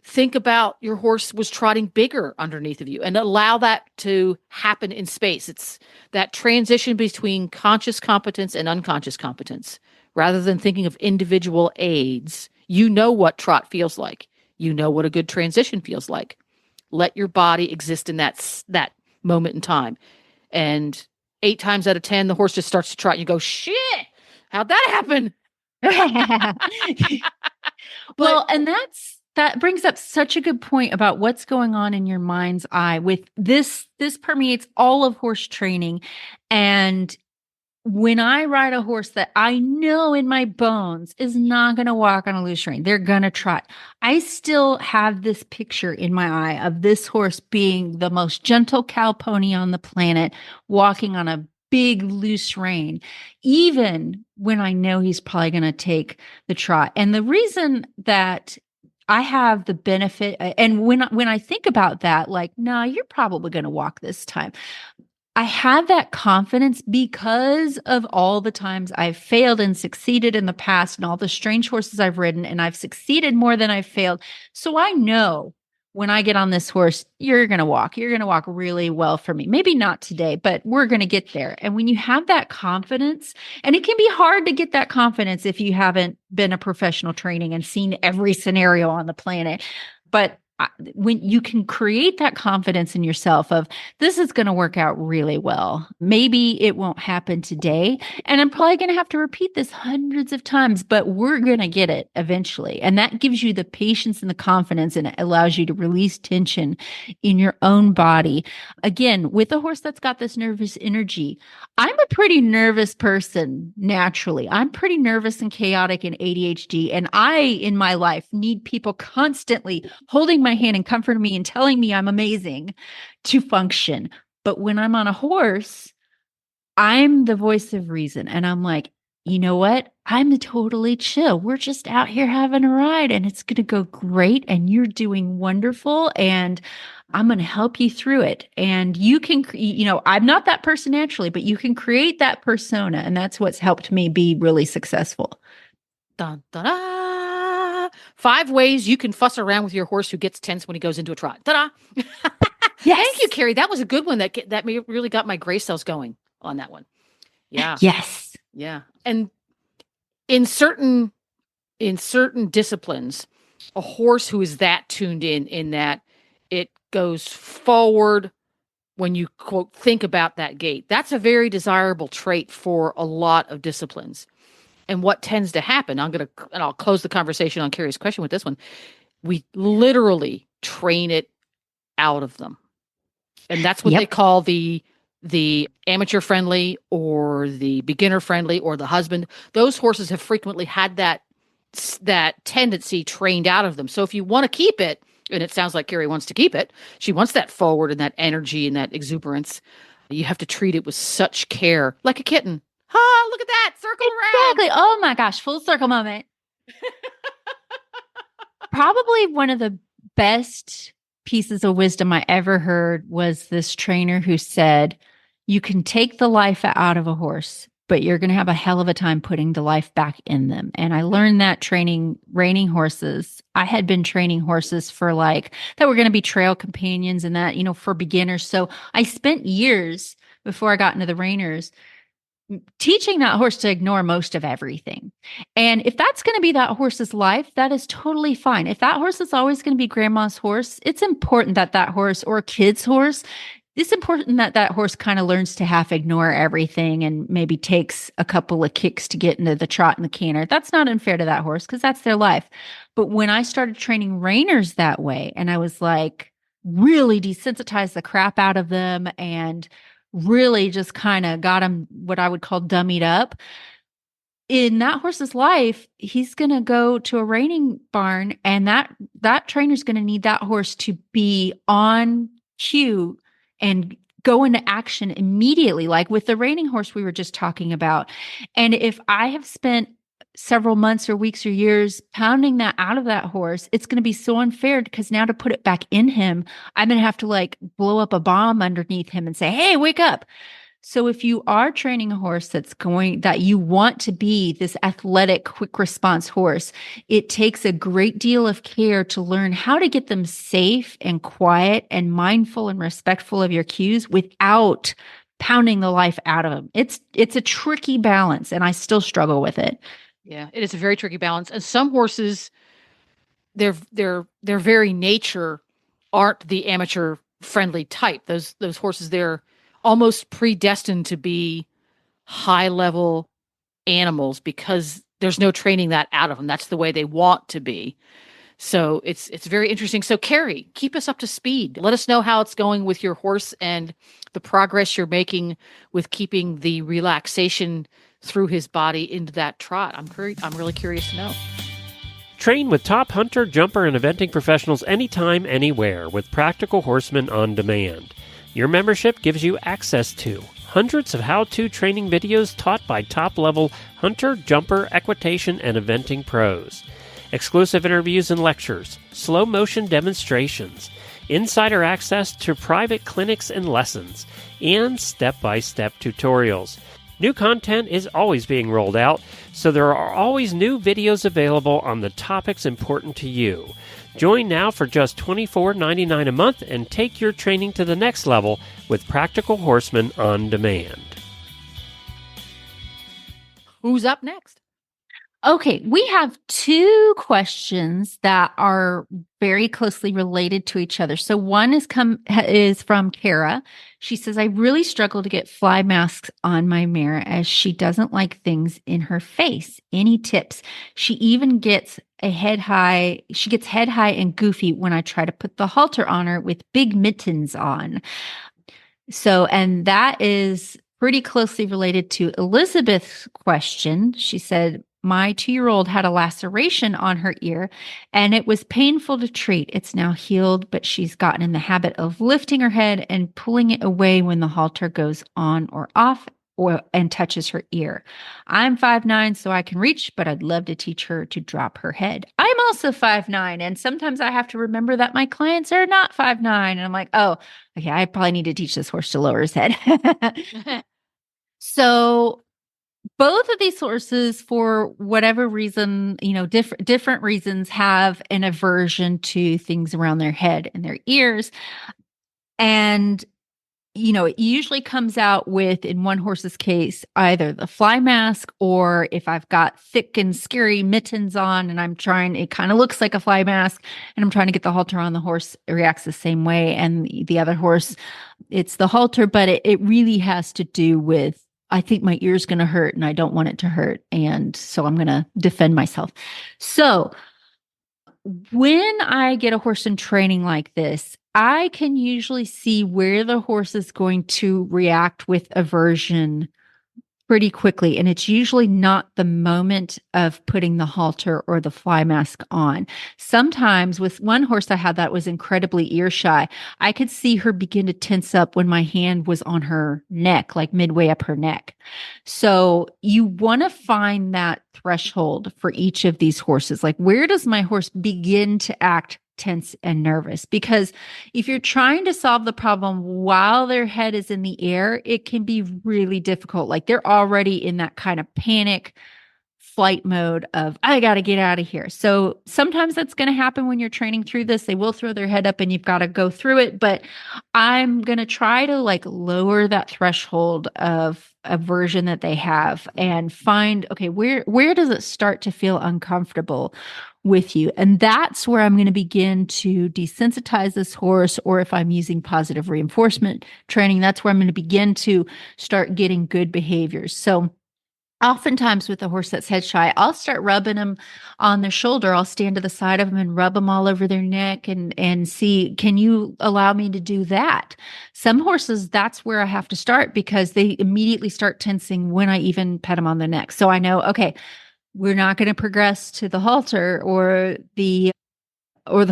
Think about your horse was trotting bigger underneath of you, and allow that to happen in space. It's that transition between conscious competence and unconscious competence. Rather than thinking of individual aids, you know what trot feels like. You know what a good transition feels like. Let your body exist in that moment in time. And 8 times out of 10, the horse just starts to trot. And you go, shit, how'd that happen? Well, and that brings up such a good point about what's going on in your mind's eye with this. This permeates all of horse training. And when I ride a horse that I know in my bones is not going to walk on a loose rein, they're going to trot, I still have this picture in my eye of this horse being the most gentle cow pony on the planet, walking on a big loose rein, even when I know he's probably going to take the trot. And the reason that I have the benefit, and when I think about that, like, no, you're probably going to walk this time, I have that confidence because of all the times I've failed and succeeded in the past, and all the strange horses I've ridden, and I've succeeded more than I've failed. So I know when I get on this horse, you're going to walk really well for me. Maybe not today, but we're going to get there. And when you have that confidence, and it can be hard to get that confidence if you haven't been a professional training and seen every scenario on the planet, but when you can create that confidence in yourself of this is going to work out really well. Maybe it won't happen today, and I'm probably going to have to repeat this hundreds of times, but we're going to get it eventually. And that gives you the patience and the confidence, and it allows you to release tension in your own body. Again, with a horse that's got this nervous energy, I'm a pretty nervous person naturally. I'm pretty nervous and chaotic and ADHD, and I, in my life, need people constantly holding my hand and comforting me and telling me I'm amazing to function. But when I'm on a horse, I'm the voice of reason. And I'm like, you know what? I'm totally chill. We're just out here having a ride, and it's going to go great. And you're doing wonderful. And I'm going to help you through it. And you can, I'm not that person naturally, but you can create that persona. And that's what's helped me be really successful. Dun, dun, dun. 5 ways you can fuss around with your horse who gets tense when he goes into a trot. Ta-da! Yes. Thank you, Carrie. That was a good one. That really got my gray cells going on that one. Yeah. Yes. Yeah. And in certain disciplines, a horse who is that tuned in that it goes forward when you quote think about that gait. That's a very desirable trait for a lot of disciplines. And what tends to happen, and I'll close the conversation on Carrie's question with this one. We literally train it out of them. And that's what they call the amateur friendly or the beginner friendly or the husband. Those horses have frequently had that tendency trained out of them. So if you want to keep it, and it sounds like Carrie wants to keep it, she wants that forward and that energy and that exuberance, you have to treat it with such care, like a kitten. Ah, look at that, circle around. Exactly. Oh my gosh, full circle moment. Probably one of the best pieces of wisdom I ever heard was this trainer who said, you can take the life out of a horse, but you're going to have a hell of a time putting the life back in them. And I learned that reining horses. I had been training horses for that were going to be trail companions and that, for beginners. So I spent years before I got into the reiners teaching that horse to ignore most of everything. And if that's going to be that horse's life, that is totally fine. If that horse is always going to be grandma's horse, it's important that that horse or a kid's horse, it's important that that horse kind of learns to half ignore everything and maybe takes a couple of kicks to get into the trot and the canter. That's not unfair to that horse because that's their life. But when I started training reiners that way, and I was really desensitized the crap out of them and really just kind of got him what I would call dummied up. In that horse's life, he's going to go to a reining barn, and that trainer's going to need that horse to be on cue and go into action immediately, like with the reining horse we were just talking about. And if I have spent several months or weeks or years pounding that out of that horse, it's going to be so unfair because now to put it back in him, I'm going to have to blow up a bomb underneath him and say, hey, wake up. So if you are training a horse that you want to be this athletic, quick response horse, it takes a great deal of care to learn how to get them safe and quiet and mindful and respectful of your cues without pounding the life out of them. It's a tricky balance, and I still struggle with it. Yeah, it is a very tricky balance. And some horses, their very nature aren't the amateur friendly type. Those horses, they're almost predestined to be high level animals because there's no training that out of them. That's the way they want to be. So it's very interesting. So Carrie, keep us up to speed. Let us know how it's going with your horse and the progress you're making with keeping the relaxation through his body into that trot. I'm really curious to know. Train with top hunter, jumper, and eventing professionals anytime, anywhere with Practical Horseman on Demand. Your membership gives you access to hundreds of how-to training videos taught by top-level hunter, jumper, equitation, and eventing pros. Exclusive interviews and lectures, slow-motion demonstrations, insider access to private clinics and lessons, and step-by-step tutorials. New content is always being rolled out, so there are always new videos available on the topics important to you. Join now for just $24.99 a month and take your training to the next level with Practical Horseman on Demand. Who's up next? Okay, we have two questions that are very closely related to each other. So one is from Kara. She says, I really struggle to get fly masks on my mare as she doesn't like things in her face. Any tips? She even gets head high and goofy when I try to put the halter on her with big mittens on. So, and that is pretty closely related to Elizabeth's question. She said, my 2-year-old had a laceration on her ear and it was painful to treat. It's now healed, but she's gotten in the habit of lifting her head and pulling it away when the halter goes on or off and touches her ear. I'm 5'9", so I can reach, but I'd love to teach her to drop her head. I'm also 5'9", and sometimes I have to remember that my clients are not 5'9", and I'm like, oh, okay, I probably need to teach this horse to lower his head. So both of these horses, for whatever reason, different reasons, have an aversion to things around their head and their ears. And it usually comes out with, in one horse's case, either the fly mask, or if I've got thick and scary mittens on and it kind of looks like a fly mask and I'm trying to get the halter on, the horse reacts the same way. And the other horse, it's the halter, but it really has to do with, I think my ear's going to hurt and I don't want it to hurt. And so I'm going to defend myself. So when I get a horse in training like this, I can usually see where the horse is going to react with aversion pretty quickly. And it's usually not the moment of putting the halter or the fly mask on. Sometimes with one horse I had that was incredibly ear shy, I could see her begin to tense up when my hand was on her neck, like midway up her neck. So you want to find that threshold for each of these horses. Like, where does my horse begin to act tense and nervous? Because if you're trying to solve the problem while their head is in the air, it can be really difficult. Like, they're already in that kind of panic flight mode of, I got to get out of here. So sometimes that's going to happen when you're training through this. They will throw their head up and you've got to go through it. But I'm going to try to lower that threshold of aversion that they have and find, okay, where does it start to feel uncomfortable with you? And that's where I'm going to begin to desensitize this horse, or if I'm using positive reinforcement training, that's where I'm going to begin to start getting good behaviors. So oftentimes with a horse that's head shy, I'll start rubbing them on their shoulder. I'll stand to the side of them and rub them all over their neck and see, can you allow me to do that? Some horses, that's where I have to start because they immediately start tensing when I even pet them on the neck. So I know, okay, we're not going to progress to the halter or the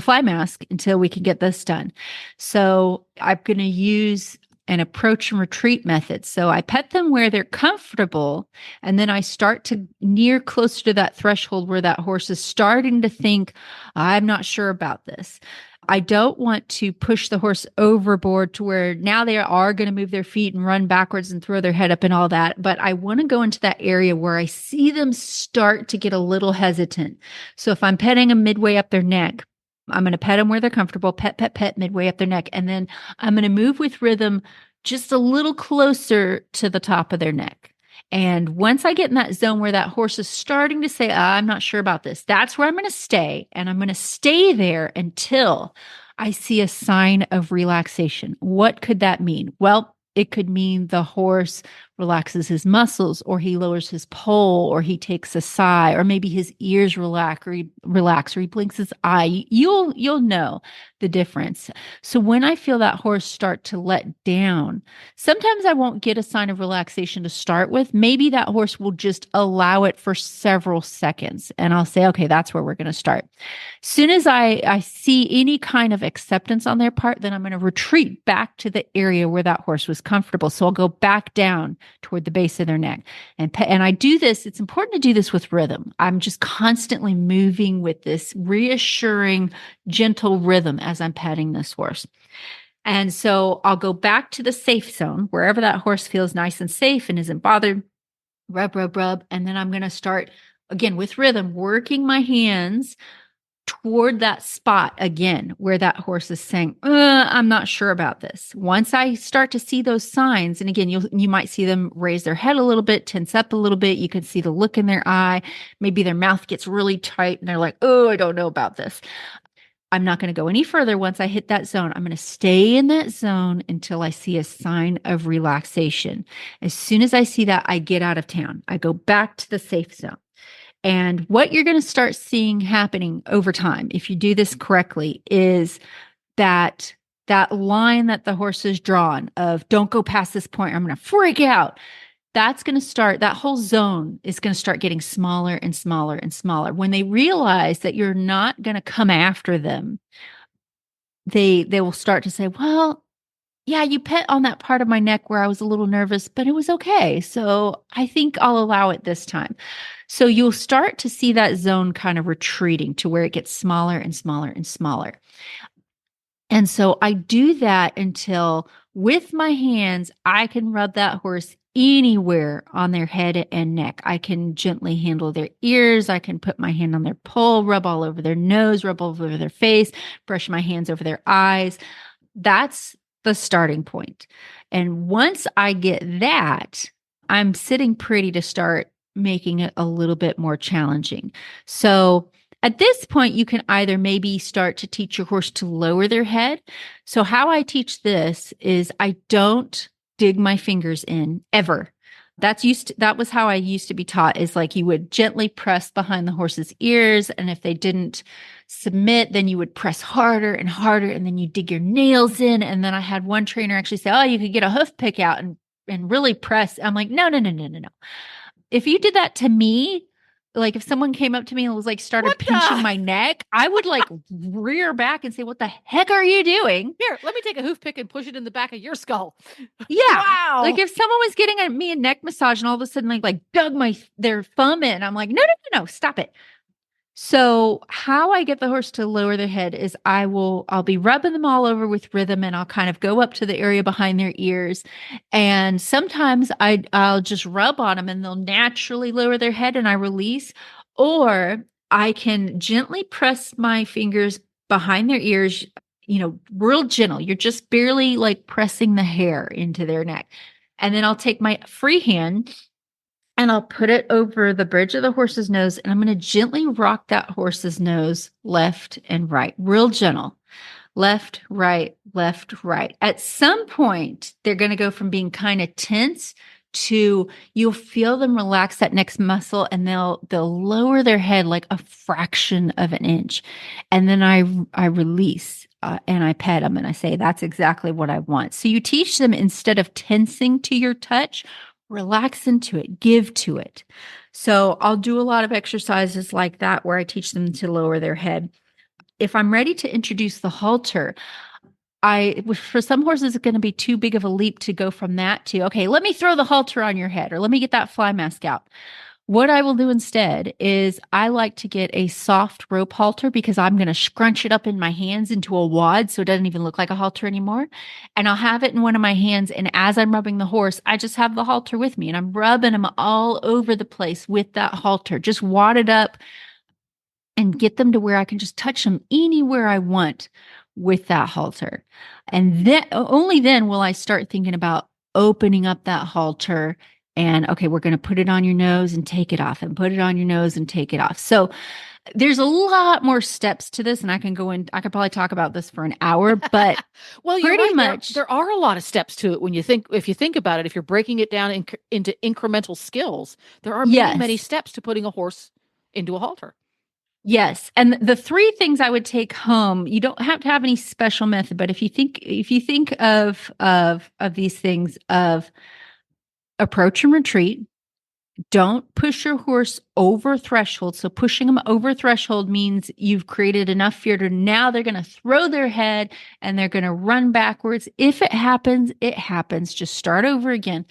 fly mask until we can get this done. So I'm going to use an approach and retreat method. So I pet them where they're comfortable, and then I start to near closer to that threshold where that horse is starting to think, I'm not sure about this. I don't want to push the horse overboard to where now they are going to move their feet and run backwards and throw their head up and all that. But I want to go into that area where I see them start to get a little hesitant. So if I'm petting them midway up their neck, I'm going to pet them where they're comfortable, pet, pet, pet, midway up their neck. And then I'm going to move with rhythm just a little closer to the top of their neck. And once I get in that zone where that horse is starting to say, I'm not sure about this, that's where I'm going to stay. And I'm going to stay there until I see a sign of relaxation. What could that mean? Well, it could mean the horse relaxes his muscles, or he lowers his poll, or he takes a sigh, or maybe his ears relax, or he blinks his eye. You'll know the difference. So when I feel that horse start to let down, sometimes I won't get a sign of relaxation to start with. Maybe that horse will just allow it for several seconds, and I'll say, okay, that's where we're going to start. Soon as I see any kind of acceptance on their part, then I'm going to retreat back to the area where that horse was comfortable. So I'll go back down toward the base of their neck. And I do this, it's important to do this with rhythm. I'm just constantly moving with this reassuring, gentle rhythm as I'm petting this horse. And so I'll go back to the safe zone, wherever that horse feels nice and safe and isn't bothered, rub, rub, rub. And then I'm going to start, again, with rhythm, working my hands toward that spot again where that horse is saying, I'm not sure about this. Once I start to see those signs, and again, you might see them raise their head a little bit, tense up a little bit. You can see the look in their eye. Maybe their mouth gets really tight and they're like, I don't know about this. I'm not going to go any further. Once I hit that zone, I'm going to stay in that zone until I see a sign of relaxation. As soon as I see that, I get out of town. I go back to the safe zone. And what you're going to start seeing happening over time, if you do this correctly, is that line that the horse has drawn of don't go past this point, I'm going to freak out. That's going to start, that whole zone is going to start getting smaller and smaller and smaller. When they realize that you're not going to come after them, they will start to say, well, yeah, you pet on that part of my neck where I was a little nervous, but it was okay. So I think I'll allow it this time. So you'll start to see that zone kind of retreating to where it gets smaller and smaller and smaller. And so I do that until with my hands, I can rub that horse anywhere on their head and neck. I can gently handle their ears. I can put my hand on their poll, rub all over their nose, rub all over their face, brush my hands over their eyes. That's the starting point. And once I get that, I'm sitting pretty to start making it a little bit more challenging. So at this point, you can either maybe start to teach your horse to lower their head. So how I teach this is I don't dig my fingers in ever. That was how I used to be taught, is like you would gently press behind the horse's ears. And if they didn't submit, then you would press harder and harder. And then you dig your nails in. And then I had one trainer actually say, oh, you could get a hoof pick out and really press. I'm like, no. If you did that to me, like if someone came up to me and was like started pinching my neck, I would like rear back and say, what the heck are you doing? Here, let me take a hoof pick and push it in the back of your skull. Yeah. Wow. Like if someone was getting me a neck massage and all of a sudden like dug their thumb in, I'm like, no, stop it. So how I get the horse to lower their head is I'll be rubbing them all over with rhythm, and I'll kind of go up to the area behind their ears. And sometimes I'll just rub on them and they'll naturally lower their head and I release, or I can gently press my fingers behind their ears, real gentle. You're just barely like pressing the hair into their neck. And then I'll take my free hand and I'll put it over the bridge of the horse's nose, and I'm going to gently rock that horse's nose left and right, real gentle. Left, right, left, right. At some point, they're going to go from being kind of tense to you'll feel them relax that next muscle, and they'll lower their head like a fraction of an inch. And then I release and I pet them and I say, that's exactly what I want. So you teach them, instead of tensing to your touch, relax into it, give to it. So I'll do a lot of exercises like that where I teach them to lower their head. If I'm ready to introduce the halter, for some horses, it's going to be too big of a leap to go from that to, okay, let me throw the halter on your head, or let me get that fly mask out. What I will do instead is I like to get a soft rope halter, because I'm going to scrunch it up in my hands into a wad so it doesn't even look like a halter anymore. And I'll have it in one of my hands. And as I'm rubbing the horse, I just have the halter with me and I'm rubbing them all over the place with that halter. Just wad it up and get them to where I can just touch them anywhere I want with that halter. And then only then will I start thinking about opening up that halter. And okay, we're going to put it on your nose and take it off, and put it on your nose and take it off. So there's a lot more steps to this, and I could probably talk about this for an hour, but well, pretty right, much there are a lot of steps to it. If you think about it, if you're breaking it down into incremental skills, there are many steps to putting a horse into a halter. Yes. And the three things I would take home, you don't have to have any special method, but if you think of these things of approach and retreat, don't push your horse over threshold. So pushing them over threshold means you've created enough fear to now they're going to throw their head and they're going to run backwards. If it happens, it happens. Just start over again.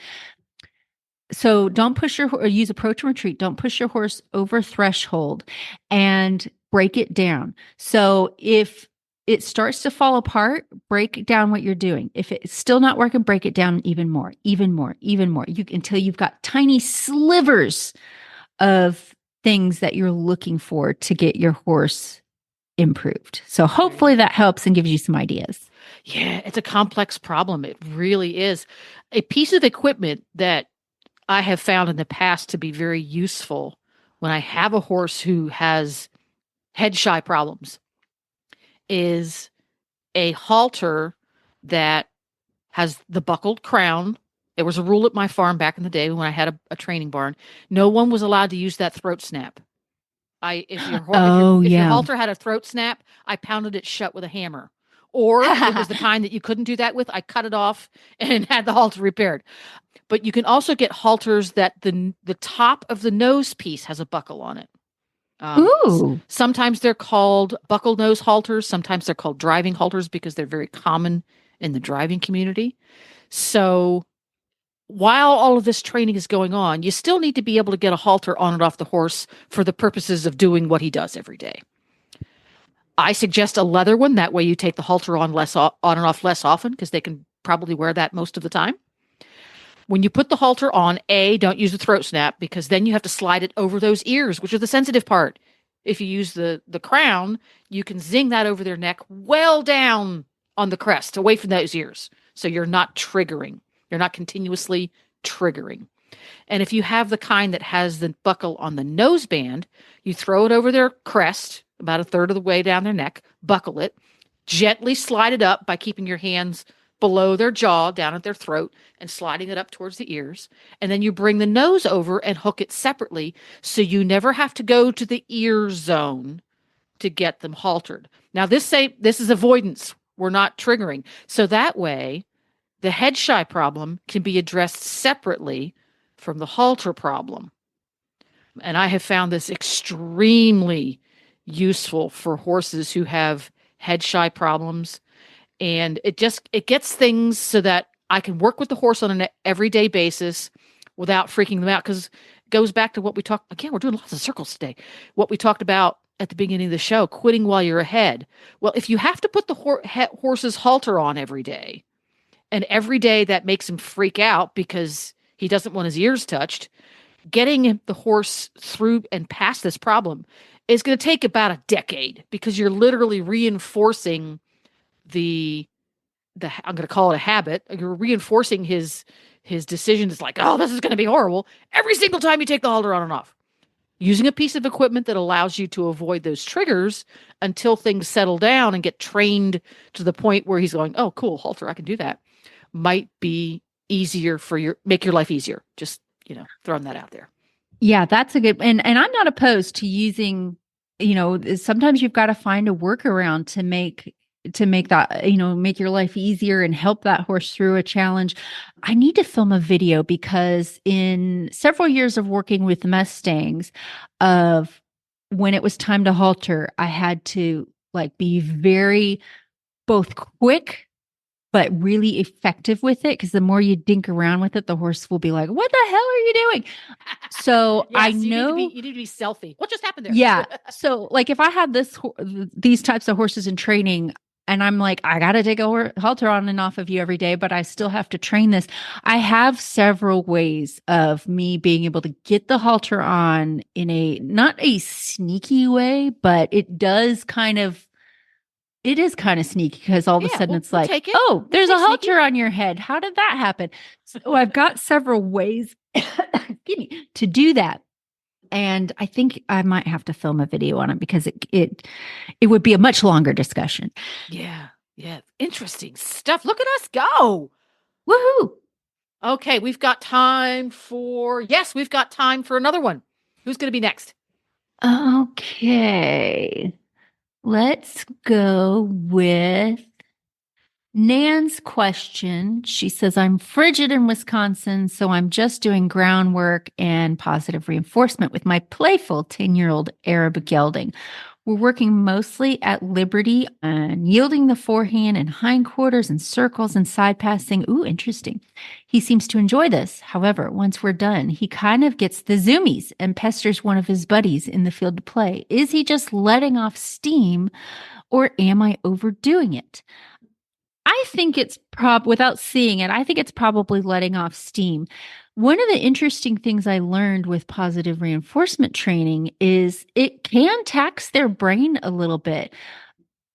So don't push use approach and retreat. Don't push your horse over threshold, and break it down. So if it starts to fall apart, break down what you're doing. If it's still not working, break it down even more. Until you've got tiny slivers of things that you're looking for to get your horse improved. So hopefully that helps and gives you some ideas. Yeah, it's a complex problem. It really is. A piece of equipment that I have found in the past to be very useful when I have a horse who has head shy problems is a halter that has the buckled crown. There was a rule at my farm back in the day when I had a training barn. No one was allowed to use that throat snap. If your halter had a throat snap, I pounded it shut with a hammer. Or if it was the kind that you couldn't do that with, I cut it off and had the halter repaired. But you can also get halters that the top of the nose piece has a buckle on it. Sometimes they're called buckle nose halters. Sometimes they're called driving halters because they're very common in the driving community. So while all of this training is going on, you still need to be able to get a halter on and off the horse for the purposes of doing what he does every day. I suggest a leather one. That way you take the halter on and off less often, because they can probably wear that most of the time. When you put the halter on, don't use the throat snap, because then you have to slide it over those ears, which are the sensitive part. If you use the crown, you can zing that over their neck well down on the crest, away from those ears. So you're not triggering. You're not continuously triggering. And if you have the kind that has the buckle on the noseband, you throw it over their crest, about a third of the way down their neck, buckle it, gently slide it up by keeping your hands below their jaw, down at their throat, and sliding it up towards the ears. And then you bring the nose over and hook it separately, so you never have to go to the ear zone to get them haltered. Now, this is avoidance. We're not triggering. So that way, the head shy problem can be addressed separately from the halter problem. And I have found this extremely useful for horses who have head shy problems. And it gets things so that I can work with the horse on an everyday basis without freaking them out. Because it goes back to what we talked, again, we're doing lots of circles today. What we talked about at the beginning of the show, quitting while you're ahead. Well, if you have to put the horse's halter on every day, and every day that makes him freak out because he doesn't want his ears touched, getting the horse through and past this problem is going to take about a decade, because you're literally reinforcing the I'm going to call it a habit. You're reinforcing his decision. It's like, oh, this is going to be horrible every single time you take the halter on and off. Using a piece of equipment that allows you to avoid those triggers until things settle down and get trained to the point where he's going, oh, cool, halter, I can do that, might be easier make your life easier. Just, throwing that out there. Yeah, that's a good, and I'm not opposed to using, sometimes you've got to find a workaround to make that, make your life easier and help that horse through a challenge. I need to film a video, because in several years of working with Mustangs, of when it was time to halter, I had to be very both quick but really effective with it, because the more you dink around with it, the horse will be like, what the hell are you doing? So yes, I know you need to be stealthy. What just happened there? Yeah. So if I had these types of horses in training, and I'm like, I got to take a halter on and off of you every day, but I still have to train this. I have several ways of me being able to get the halter on in not a sneaky way, but it is kind of sneaky, because all of a sudden it's like, oh, there's a halter on your head. How did that happen? So I've got several ways to do that. And I think I might have to film a video on it, because it would be a much longer discussion. Yeah. Interesting stuff. Look at us go. Woohoo. Okay, we've got time for another one. Who's going to be next? Okay. Let's go with Nan's question. She says, I'm frigid in Wisconsin, so I'm just doing groundwork and positive reinforcement with my playful 10-year-old Arab gelding. We're working mostly at liberty and yielding the forehand and hindquarters and circles and side passing. Ooh, interesting. He seems to enjoy this. However, once we're done, he kind of gets the zoomies and pesters one of his buddies in the field to play. Is he just letting off steam, or am I overdoing it? I think it's without seeing it, I think it's probably letting off steam. One of the interesting things I learned with positive reinforcement training is it can tax their brain a little bit.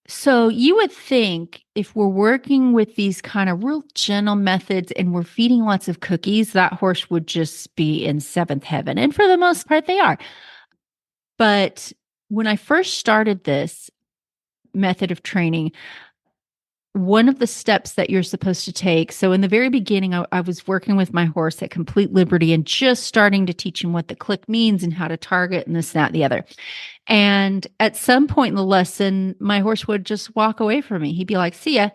So you would think if we're working with these kind of real gentle methods and we're feeding lots of cookies, that horse would just be in seventh heaven. And for the most part, they are. But when I first started this method of training, one of the steps that you're supposed to take. So in the very beginning, I was working with my horse at complete liberty and just starting to teach him what the click means and how to target and this, that, and the other. And at some point in the lesson, my horse would just walk away from me. He'd be like, see ya.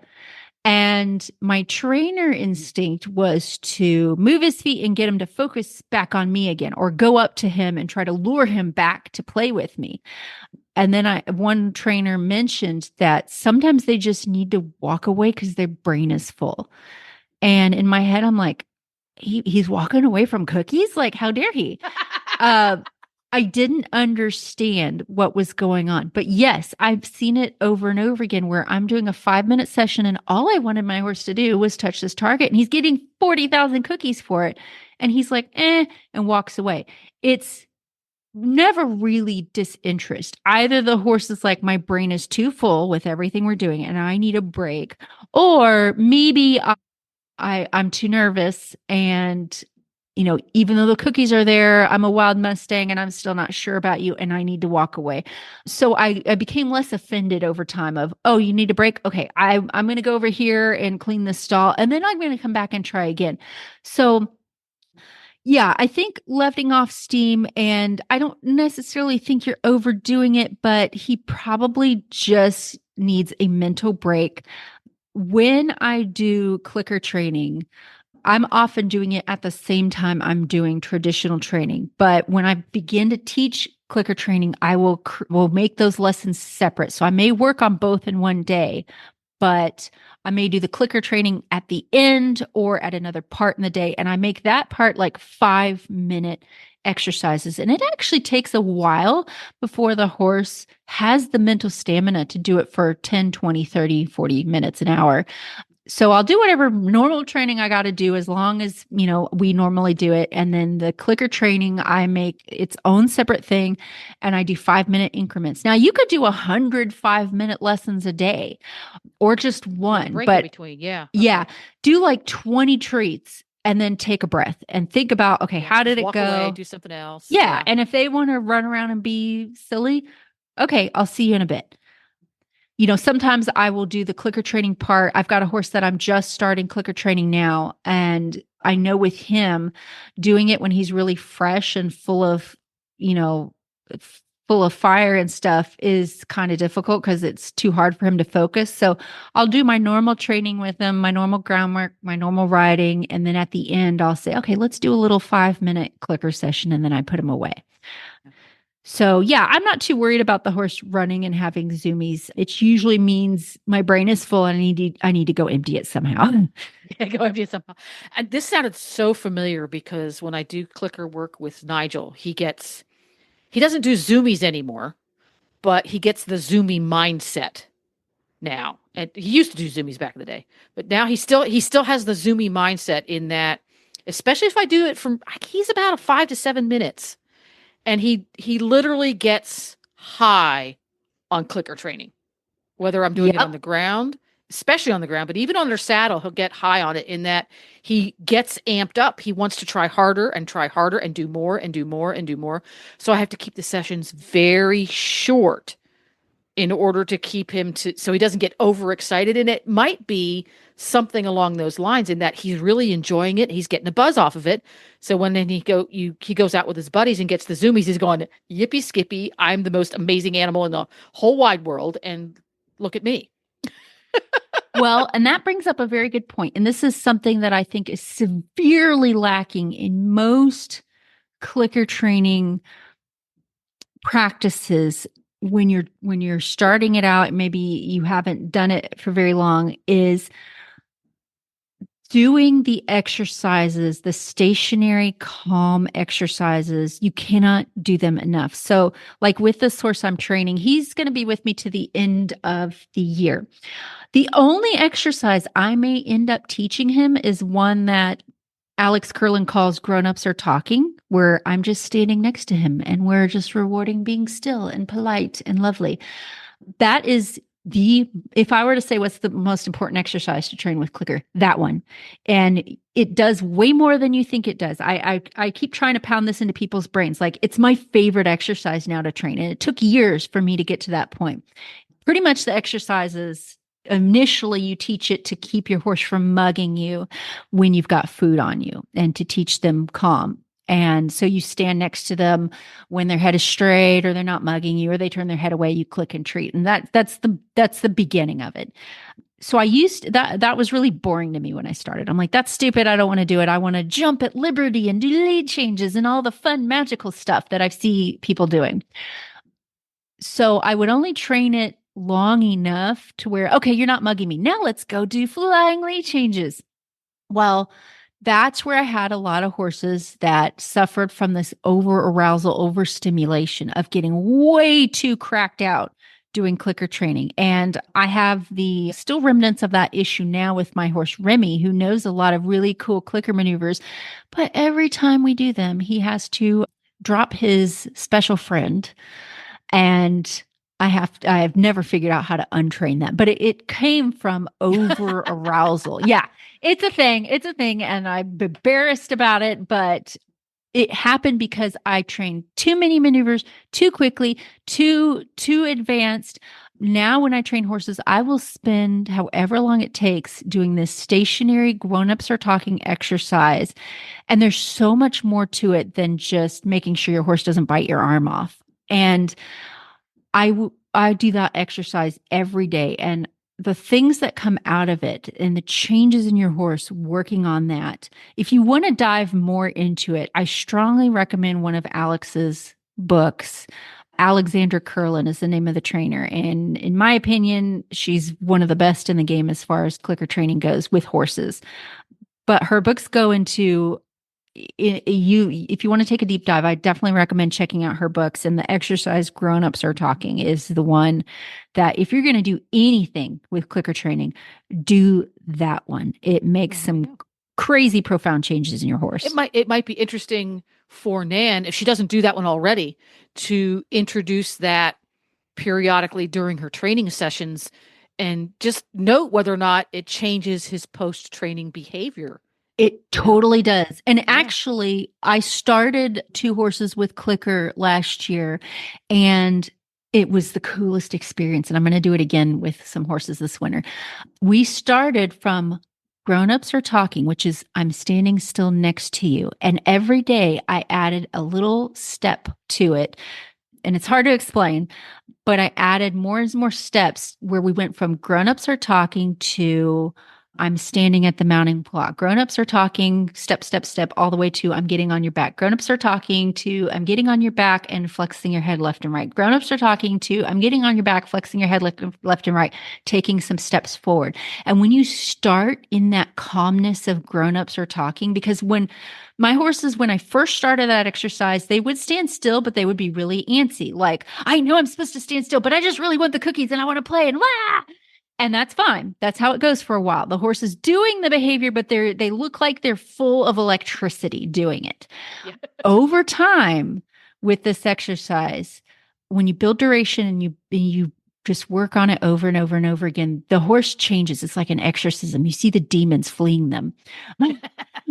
And my trainer instinct was to move his feet and get him to focus back on me again, or go up to him and try to lure him back to play with me. And then one trainer mentioned that sometimes they just need to walk away because their brain is full. And in my head, I'm like, he's walking away from cookies? Like, how dare he? I didn't understand what was going on. But yes, I've seen it over and over again where I'm doing a 5-minute session and all I wanted my horse to do was touch this target, and he's getting 40,000 cookies for it. And he's like, and walks away. It's never really disinterest. Either the horse is like, my brain is too full with everything we're doing and I need a break, or maybe I'm too nervous. And, even though the cookies are there, I'm a wild Mustang and I'm still not sure about you and I need to walk away. So I became less offended over time of, oh, you need a break. Okay. I'm going to go over here and clean the stall and then I'm going to come back and try again. So yeah, I think letting off steam, and I don't necessarily think you're overdoing it, but he probably just needs a mental break. When I do clicker training, I'm often doing it at the same time I'm doing traditional training. But when I begin to teach clicker training, I will make those lessons separate. So I may work on both in one day, but I may do the clicker training at the end or at another part in the day. And I make that part like 5-minute exercises. And it actually takes a while before the horse has the mental stamina to do it for 10, 20, 30, 40 minutes, an hour. So I'll do whatever normal training I got to do as long as, we normally do it. And then the clicker training, I make its own separate thing and I do 5-minute increments. Now you could do 100 5-minute lessons a day or just one, break but in between. Yeah. Yeah. Do like 20 treats and then take a breath and think about, okay, how did it walk go? Away, do something else. Yeah. And if they want to run around and be silly, okay, I'll see you in a bit. Sometimes I will do the clicker training part. I've got a horse that I'm just starting clicker training now. And I know with him doing it when he's really fresh and full of fire and stuff is kind of difficult because it's too hard for him to focus. So I'll do my normal training with him, my normal groundwork, my normal riding. And then at the end, I'll say, okay, let's do a little 5-minute clicker session. And then I put him away. So yeah, I'm not too worried about the horse running and having zoomies. It usually means my brain is full and I need to go empty it somehow. Yeah, go empty it somehow. And this sounded so familiar because when I do clicker work with Nigel, he doesn't do zoomies anymore, but he gets the zoomie mindset now. And he used to do zoomies back in the day, but now he still has the zoomie mindset in that, especially if I do it he's about 5 to 7 minutes. And he literally gets high on clicker training, whether I'm doing it on the ground, especially on the ground, but even on their saddle, he'll get high on it in that he gets amped up. He wants to try harder and do more and do more and do more. So I have to keep the sessions very short in order to keep him so he doesn't get overexcited. And it might be something along those lines in that he's really enjoying it. He's getting a buzz off of it. So when then he goes out with his buddies and gets the zoomies, he's going, yippee skippy, I'm the most amazing animal in the whole wide world. And look at me. Well, and that brings up a very good point. And this is something that I think is severely lacking in most clicker training practices when you're starting it out, maybe you haven't done it for very long, is doing the exercises, the stationary, calm exercises. You cannot do them enough. So like with this horse I'm training, he's going to be with me to the end of the year. The only exercise I may end up teaching him is one that Alex Curlin calls grown-ups are talking, where I'm just standing next to him and we're just rewarding being still and polite and lovely. That is if I were to say what's the most important exercise to train with clicker, that one. And it does way more than you think it does. I keep trying to pound this into people's brains. Like, it's my favorite exercise now to train. And it took years for me to get to that point. Pretty much the exercises, initially you teach it to keep your horse from mugging you when you've got food on you and to teach them calm. And so you stand next to them when their head is straight or they're not mugging you or they turn their head away, you click and treat. And that's the beginning of it. So I used that was really boring to me when I started. I'm like, that's stupid. I don't want to do it. I want to jump at liberty and do lead changes and all the fun magical stuff that I see people doing. So I would only train it long enough to where, okay, you're not mugging me. Now let's go do flying lead changes. Well, that's where I had a lot of horses that suffered from this over-arousal, overstimulation of getting way too cracked out doing clicker training. And I have the still remnants of that issue now with my horse Remy, who knows a lot of really cool clicker maneuvers. But every time we do them, he has to drop his special friend and I have never figured out how to untrain that, but it came from over arousal. Yeah, it's a thing. It's a thing. And I'm embarrassed about it, but it happened because I trained too many maneuvers too quickly, too advanced. Now, when I train horses, I will spend however long it takes doing this stationary grown-ups are talking exercise. And there's so much more to it than just making sure your horse doesn't bite your arm off. And I do that exercise every day. And the things that come out of it and the changes in your horse working on that. If you want to dive more into it, I strongly recommend one of Alex's books. Alexandra Curlin is the name of the trainer. And in my opinion, she's one of the best in the game as far as clicker training goes with horses. But her books go into if you want to take a deep dive, I definitely recommend checking out her books. And the exercise grown-ups are talking is the one that if you're going to do anything with clicker training, do that one. It makes some crazy profound changes in your horse. It might be interesting for Nan, if she doesn't do that one already, to introduce that periodically during her training sessions and just note whether or not it changes his post-training behavior. It totally does. And actually, I started 2 horses with clicker last year, and it was the coolest experience. And I'm going to do it again with some horses this winter. We started from grown-ups are talking, which is I'm standing still next to you. And every day I added a little step to it. And it's hard to explain, but I added more and more steps where we went from grown-ups are talking to I'm standing at the mounting block. Grown-ups are talking, step, step, step, all the way to I'm getting on your back. Grown-ups are talking to I'm getting on your back and flexing your head left and right. Grown-ups are talking to I'm getting on your back, flexing your head left and right, taking some steps forward. And when you start in that calmness of grown-ups are talking, because when my horses, when I first started that exercise, they would stand still, but they would be really antsy. Like, I know I'm supposed to stand still, but I just really want the cookies and I want to play and wah! And that's fine. That's how it goes for a while. The horse is doing the behavior, but they look like they're full of electricity doing it. Yeah. Over time with this exercise, when you build duration and you just work on it over and over and over again, the horse changes. It's like an exorcism. You see the demons fleeing them.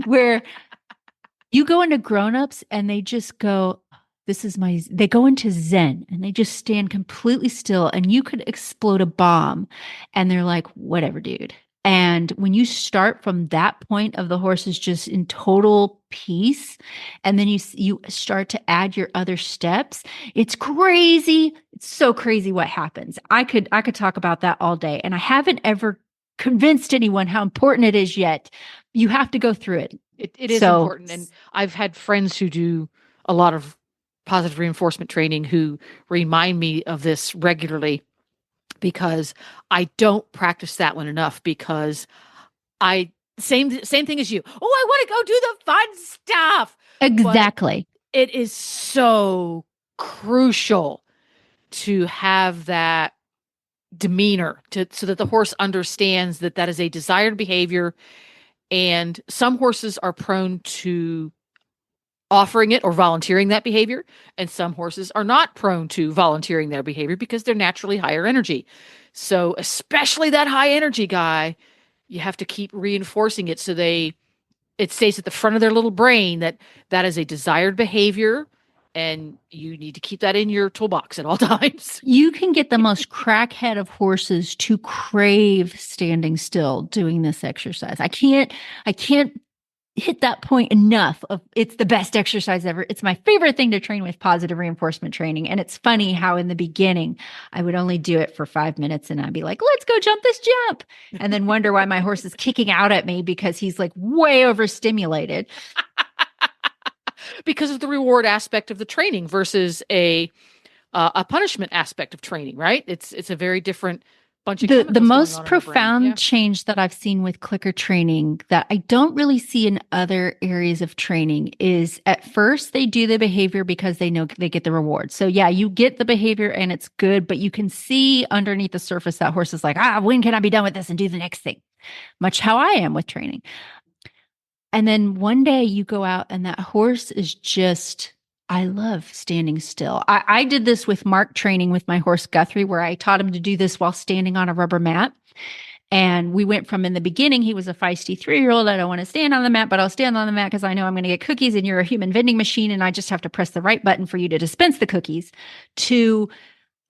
Where you go into grown-ups and they just go, they go into Zen and they just stand completely still and you could explode a bomb and they're like, whatever, dude. And when you start from that point of the horse is just in total peace, and then you start to add your other steps, it's crazy. It's so crazy what happens. I could talk about that all day, and I haven't ever convinced anyone how important it is yet. You have to go through it. It is important. And I've had friends who do a lot of positive reinforcement training who remind me of this regularly, because I don't practice that one enough, because same thing as you. Oh, I want to go do the fun stuff. Exactly. But it is so crucial to have that demeanor so that the horse understands that that is a desired behavior. And some horses are prone to offering it or volunteering that behavior. And some horses are not prone to volunteering their behavior because they're naturally higher energy. So especially that high energy guy, you have to keep reinforcing it so it stays at the front of their little brain that is a desired behavior, and you need to keep that in your toolbox at all times. You can get the most crackhead of horses to crave standing still doing this exercise. I can't hit that point enough of it's the best exercise ever. It's my favorite thing to train with positive reinforcement training. And it's funny how in the beginning, I would only do it for 5 minutes and I'd be like, let's go jump this jump. And then wonder why my horse is kicking out at me because he's like way overstimulated. Because of the reward aspect of the training versus a punishment aspect of training, right? It's a very different bunch of the most profound change that I've seen with clicker training that I don't really see in other areas of training is at first they do the behavior because they know they get the reward. So yeah, you get the behavior and it's good, but you can see underneath the surface that horse is like, when can I be done with this and do the next thing? Much how I am with training. And then one day you go out and that horse is just I love standing still. I did this with Mark training with my horse Guthrie, where I taught him to do this while standing on a rubber mat. And we went from, in the beginning, he was a feisty 3-year-old. I don't want to stand on the mat, but I'll stand on the mat because I know I'm going to get cookies and you're a human vending machine and I just have to press the right button for you to dispense the cookies. To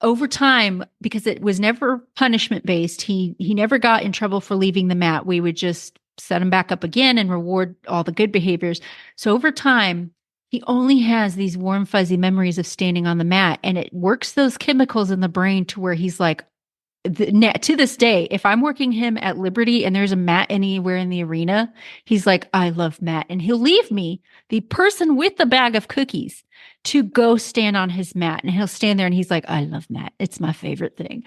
over time, because it was never punishment based, he never got in trouble for leaving the mat. We would just set him back up again and reward all the good behaviors. So over time, he only has these warm, fuzzy memories of standing on the mat, and it works those chemicals in the brain to where he's like, to this day, if I'm working him at Liberty and there's a mat anywhere in the arena, he's like, I love mat. And he'll leave me, the person with the bag of cookies, to go stand on his mat. And he'll stand there and he's like, I love mat. It's my favorite thing.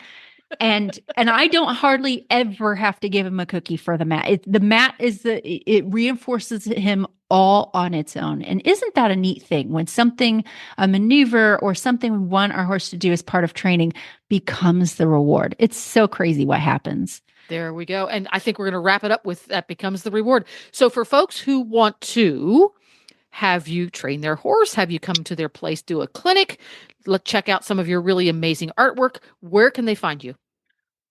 And I don't hardly ever have to give him a cookie for the mat. The mat it reinforces him all on its own. And isn't that a neat thing when something, a maneuver or something we want our horse to do as part of training, becomes the reward? It's so crazy what happens. There we go. And I think we're going to wrap it up with that becomes the reward. So for folks who want to have you train their horse, have you come to their place, do a clinic, check out some of your really amazing artwork, where can they find you?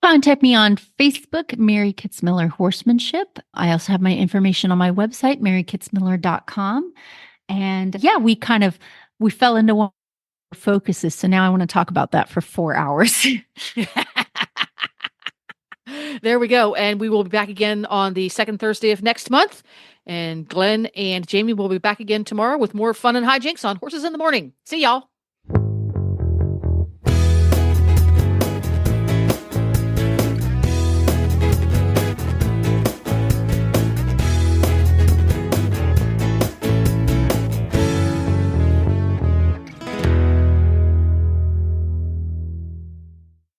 Contact me on Facebook, Mary Kitzmiller Horsemanship. I also have my information on my website, marykitzmiller.com. And yeah, we fell into one of our focuses. So now I want to talk about that for 4 hours. There we go. And we will be back again on the second Thursday of next month. And Glenn and Jamie will be back again tomorrow with more fun and hijinks on Horses in the Morning. See y'all.